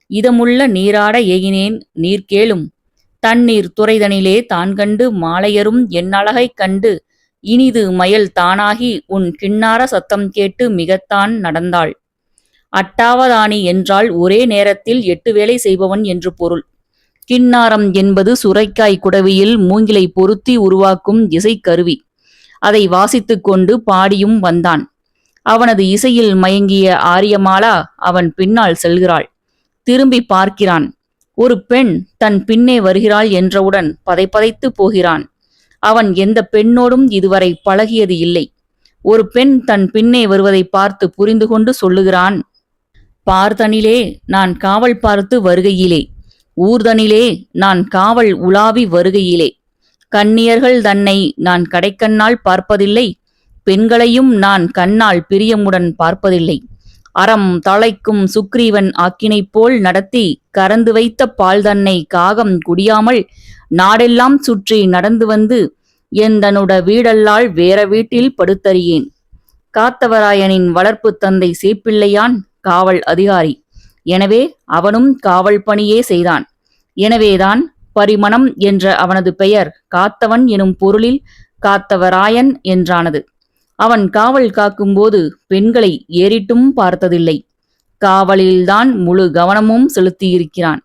இதமுள்ள நீராட ஏகினேன் நீர் கேளும். தண்ணீர் துறைதனிலே தான் கண்டு மாலையரும் என் அழகைக் கண்டு இனிது மயல் தானாகி உன் கிண்ணார சத்தம் கேட்டு மிகத்தான் நடந்தாள். அட்டாவதானி என்றால் ஒரே நேரத்தில் 8 வேலை செய்பவன் என்று பொருள். கிண்ணாரம் என்பது சுரைக்காய் குடவியில் மூங்கிலை பொருத்தி உருவாக்கும் இசைக்கருவி. அதை வாசித்துக் கொண்டு பாடியும் வந்தான். அவனது இசையில் மயங்கிய ஆரியமாலா அவன் பின்னால் செல்கிறாள். திரும்பி பார்க்கிறான். ஒரு பெண் தன் பின்னே வருகிறாள் என்றவுடன் பதைபதைத்து போகிறான். அவன் எந்த பெண்ணோடும் இதுவரை பழகியது இல்லை. ஒரு பெண் தன் பின்னே வருவதை பார்த்து புரிந்து கொண்டு சொல்லுகிறான். பார்த்தனிலே நான் காவல் பார்த்து வருகையிலே, ஊர்தனிலே நான் காவல் உலாவி வருகையிலே, கன்னியர்கள் தன்னை நான் கடைக்கண்ணால் பார்ப்பதில்லை, பெண்களையும் நான் கண்ணால் பிரியமுடன் பார்ப்பதில்லை. அறம் தழைக்கும் சுக்ரீவன் ஆக்கினை போல் நடத்தி கறந்து வைத்த பால் தன்னை காகம் குடியாமல் நாடெல்லாம் சுற்றி நடந்து வந்து எந்தனுட வீடல்லால் வேற வீட்டில் படுத்தறியேன். காத்தவராயனின் வளர்ப்பு தந்தை சேப்பிள்ளையான் காவல் அதிகாரி. எனவே அவனும் காவல் பணியே செய்தான். எனவேதான் பரிமணம் என்ற அவனது பெயர் காத்தவன் எனும் பொருளில் காத்தவராயன் என்றானது. அவன் காவல் காக்கும்போது பெண்களை ஏறிட்டும் பார்த்ததில்லை. காவலில்தான் முழு கவனமும் செலுத்தியிருக்கிறான்.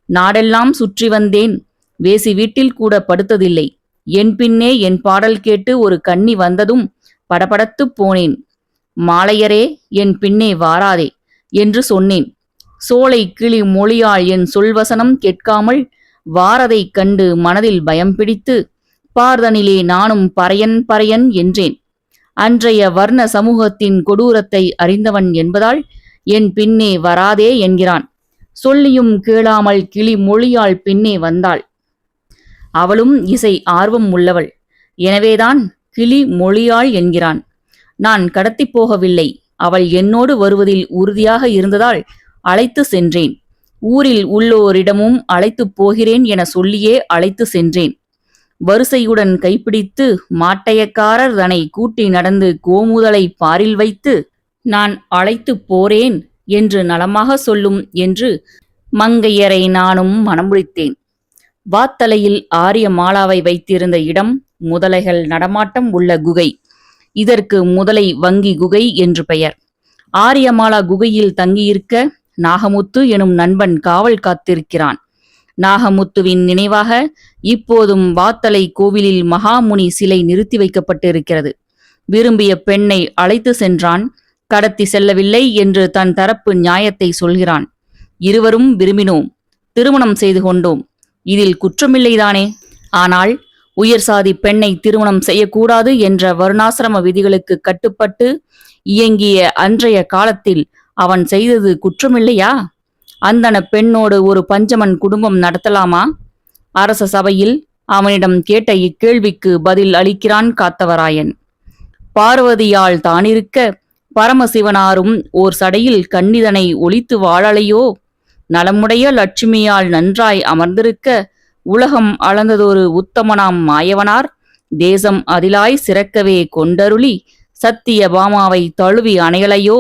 நாடெல்லாம் சுற்றி வந்தேன். வேசி வீட்டில் கூட படுத்ததில்லை. என் பின்னே என் பாடல் கேட்டு ஒரு கன்னி வந்ததும் படபடத்துப் போனேன். மாலையரே, என் பின்னே வாராதே என்று சொன்னேன். சோலை கிளி மொழியால் என் சொல்வசனம் கேட்காமல் வாரதைக் கண்டு மனதில் பயம் பிடித்து பார்தனிலே நானும் பறையன் பறையன் என்றேன். அன்றைய வர்ண சமூகத்தின் கொடூரத்தை அறிந்தவன் என்பதால் என் பின்னே வராதே என்கிறான். சொல்லியும் கேளாமல் கிளி மொழியால் பின்னே வந்தாள். அவளும் இசை ஆர்வம் உள்ளவள். எனவேதான் கிளி மொழியாள் என்கிறான். நான் கடத்தி போகவில்லை. அவள் என்னோடு வருவதில் உறுதியாக இருந்ததால் அழைத்து சென்றேன். ஊரில் உள்ளோரிடமும் அழைத்துப் போகிறேன் என சொல்லியே அழைத்து சென்றேன். வரிசையுடன் கைப்பிடித்து மாட்டையக்காரர் தனை கூட்டி நடந்து கோமுதலை பாரில் வைத்து நான் அழைத்து போறேன் என்று நலமாக சொல்லும் என்று மங்கையரை நானும் மனமுடித்தேன். வாத்தலையில் ஆரியமாலாவை வைத்திருந்த இடம் முதலைகள் நடமாட்டம் உள்ள குகை. இதற்கு முதலை வங்கி குகை என்று பெயர். ஆரியமாலா குகையில் தங்கியிருக்க நாகமுத்து எனும் நண்பன் காவல் காத்திருக்கிறான். நாகமுத்துவின் நினைவாக இப்போதும் வாத்தலை கோவிலில் மகாமுனி சிலை நிறுத்தி வைக்கப்பட்டிருக்கிறது. விரும்பிய பெண்ணை அழைத்து சென்றான். கடத்தி செல்லவில்லை என்று தன் தரப்பு நியாயத்தை சொல்கிறான். இருவரும் விரும்பினோம், திருமணம் செய்து கொண்டோம். இதில் குற்றமில்லைதானே? ஆனால் உயர் சாதி பெண்ணை திருமணம் செய்யக்கூடாது என்ற வருணாசிரம விதிகளுக்கு கட்டுப்பட்டு இயங்கிய அன்றைய காலத்தில் அவன் செய்தது குற்றமில்லையா? அந்தன பெண்ணோடு ஒரு பஞ்சமன் குடும்பம் நடத்தலாமா? அரச சபையில் அவனிடம் கேட்ட இக்கேள்விக்கு பதில் அளிக்கிறான் காத்தவராயன். பார்வதியால் தானிருக்க பரமசிவனாரும் ஓர் சடையில் கன்னிதனை ஒளித்து வாழலையோ? நலமுடைய லட்சுமியால் நன்றாய் அமர்ந்திருக்க உலகம் அளந்ததொரு உத்தமனாம் மாயவனார் தேசம் அதிலாய் சிறக்கவே கொண்டருளி சத்திய பாமாவை தழுவி அணையலையோ?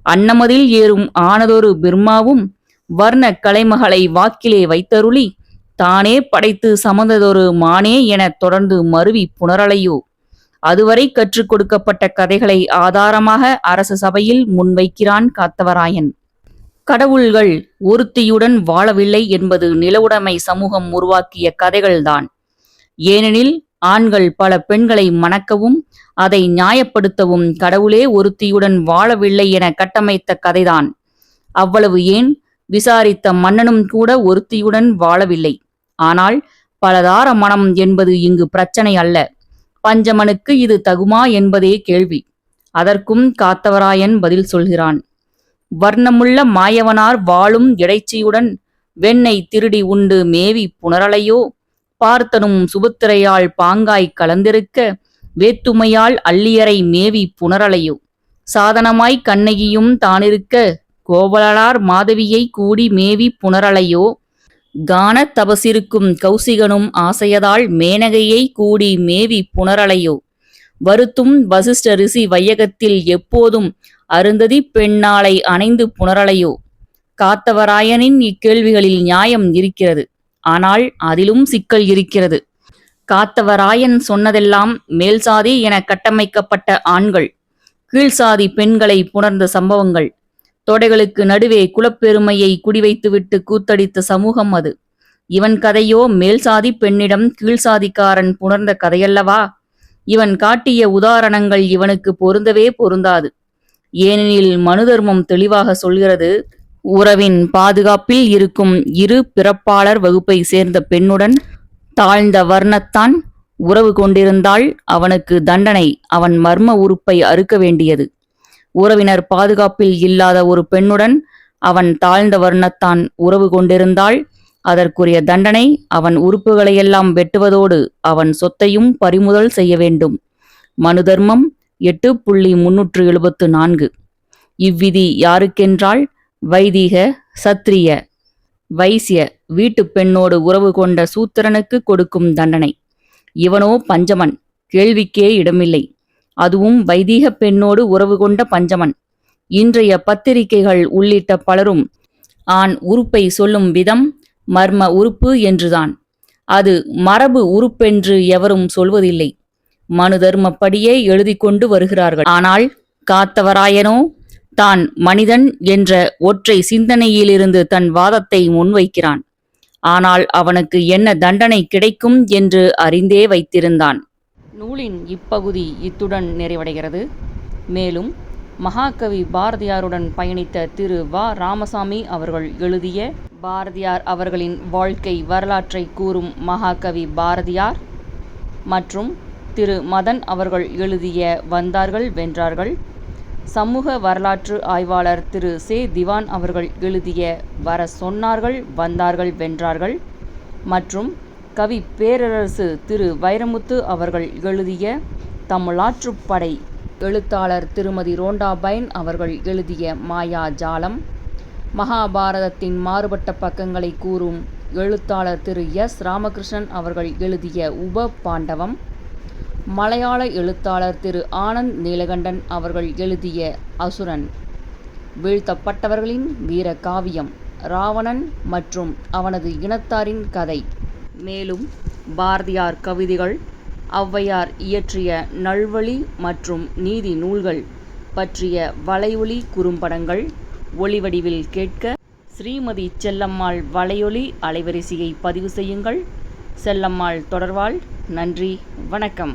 அன்னமதில் ஏறும் ஆனதொரு பிரம்மாவும் வர்ண கலைமகளை வாக்கிலே வைத்தருளி தானே படைத்து சமந்ததொரு மானே எனத் தொடர்ந்து மருவி புணரலையோ? அதுவரை கற்றுக் கொடுக்கப்பட்ட கதைகளை ஆதாரமாக அரச சபையில் முன்வைக்கிறான் காத்தவராயன். கடவுள்கள் ஒருத்தியுடன் வாழவில்லை என்பது நிலவுடைமை சமூகம் உருவாக்கிய கதைகள்தான். ஏனெனில் ஆண்கள் பல பெண்களை மணக்கவும் அதை நியாயப்படுத்தவும் கடவுளே ஒருத்தியுடன் வாழவில்லை என கட்டமைத்த கதைதான். அவ்வளவு ஏன், விசாரித்த மன்னனும் கூட ஒருத்தியுடன் வாழவில்லை. ஆனால் பலதார மனம் என்பது இங்கு பிரச்சனை அல்ல. பஞ்சமனுக்கு இது தகுமா என்பதே கேள்வி. அதற்கும் காத்தவராயன் பதில் சொல்கிறான். வர்ணமுள்ள மாயவனார் வாழும் இடைச்சியுடன் வெண்ணை திருடி உண்டு மேவி புணரலையோ? பார்த்தனும் சுபத்திரையால் பாங்காய் கலந்திருக்க வேத்துமையால் அள்ளியரை மேவி புணரலையோ? சாதனமாய் கண்ணகியும் தானிருக்க கோவலனார் மாதவியை கூடி மேவி புணரலையோ? கான தபசிருக்கும் கௌசிகனும் ஆசையதால் மேனகையை கூடி மேவி புணரலையோ? வருத்தும் வசிஷ்ட ரிஷி வையகத்தில் எப்போதும் அருந்ததி பெண்ணாளை அணைந்து புணரலையோ? காத்தவராயனின் இக்கேள்விகளில் நியாயம் இருக்கிறது. ஆனால் அதிலும் சிக்கல் இருக்கிறது. காத்தவராயன் சொன்னதெல்லாம் மேல்சாதி என கட்டமைக்கப்பட்ட ஆண்கள் கீழ்சாதி பெண்களை புணர்ந்த சம்பவங்கள். தொடைகளுக்கு நடுவே குலப்பெருமையை குடிவைத்துவிட்டு கூத்தடித்த சமூகம் அது. இவன் கதையோ மேல்சாதி பெண்ணிடம் கீழ்சாதிக்காரன் புணர்ந்த கதையல்லவா? இவன் காட்டிய உதாரணங்கள் இவனுக்கு பொருந்தவே பொருந்தாது. ஏனெனில் மனு தர்மம் தெளிவாக சொல்கிறது, உறவின் பாதுகாப்பில் இருக்கும் இரு பிறப்பாளர் வகுப்பை சேர்ந்த பெண்ணுடன் தாழ்ந்த வர்ணத்தான் உறவு கொண்டிருந்தால் அவனுக்கு தண்டனை அவன் மர்ம உறுப்பை அறுக்க வேண்டியது. உறவினர் பாதுகாப்பில் இல்லாத ஒரு பெண்ணுடன் அவன் தாழ்ந்த வர்ணத்தான் உறவு கொண்டிருந்தால் அதற்குரிய தண்டனை அவன் உறுப்புகளையெல்லாம் வெட்டுவதோடு அவன் சொத்தையும் பறிமுதல் செய்ய வேண்டும். மனு தர்மம் 8.374. இவ்விதி யாருக்கென்றால் வைதிக, சத்திரிய, வைசிய வீட்டு பெண்ணோடு உறவு கொண்ட சூத்திரனுக்கு கொடுக்கும் தண்டனை. இவனோ பஞ்சமன், கேள்விக்கே இடமில்லை. அதுவும் வைதிக பெண்ணோடு உறவு கொண்ட பஞ்சமன். இன்றைய பத்திரிகைகள் உள்ளிட்ட பலரும் ஆண் உறுப்பை சொல்லும் விதம் மர்ம உறுப்பு என்றுதான். அது மரபு உறுப்பென்று எவரும் சொல்வதில்லை. மனு தர்மப்படியே எழுதி கொண்டு வருகிறார்கள். ஆனால் காத்தவராயனோ தான் மனிதன் என்ற ஒற்றை சிந்தனையிலிருந்து தன் வாதத்தை முன்வைக்கிறான். ஆனால் அவனுக்கு என்ன தண்டனை கிடைக்கும் என்று அறிந்தே வைத்திருந்தான். நூலின் இப்பகுதி இத்துடன் நிறைவடைகிறது. மேலும் மகாகவி பாரதியாருடன் பயணித்த திரு வ. ராமசாமி அவர்கள் எழுதிய பாரதியார் அவர்களின் வாழ்க்கை வரலாற்றை கூறும் மகாகவி பாரதியார் மற்றும் திரு மதன் அவர்கள் எழுதிய வந்தார்கள் வென்றார்கள், சமூக வரலாற்று ஆய்வாளர் திரு சே. திவான் அவர்கள் எழுதிய வர சொன்னார்கள் வந்தார்கள் வென்றார்கள் மற்றும் கவி பேரரசு திரு வைரமுத்து அவர்கள் எழுதிய தமிழாற்றுப்படை, எழுத்தாளர் திருமதி ரோண்டா பைன் அவர்கள் எழுதிய மாயாஜாலம், மகாபாரதத்தின் மாறுபட்ட பக்கங்களை கூறும் எழுத்தாளர் திரு எஸ். ராமகிருஷ்ணன் அவர்கள் எழுதிய உப பாண்டவம், மலையாள எழுத்தாளர் திரு ஆனந்த் நீலகண்டன் அவர்கள் எழுதிய அசுரன், வீழ்த்தப்பட்டவர்களின் வீர காவியம் ராவணன் மற்றும் அவனது இனத்தாரின் கதை, மேலும் பாரதியார் கவிதைகள், ஔவையார் இயற்றிய நல்வழி மற்றும் நீதி நூல்கள் பற்றிய வலையொலி குறும்படங்கள் ஒளிவடிவில் கேட்க ஸ்ரீமதி செல்லம்மாள் வலையொலி அலைவரிசையை பதிவு செய்யுங்கள். செல்லம்மாள் தொடர்வாள். நன்றி, வணக்கம்.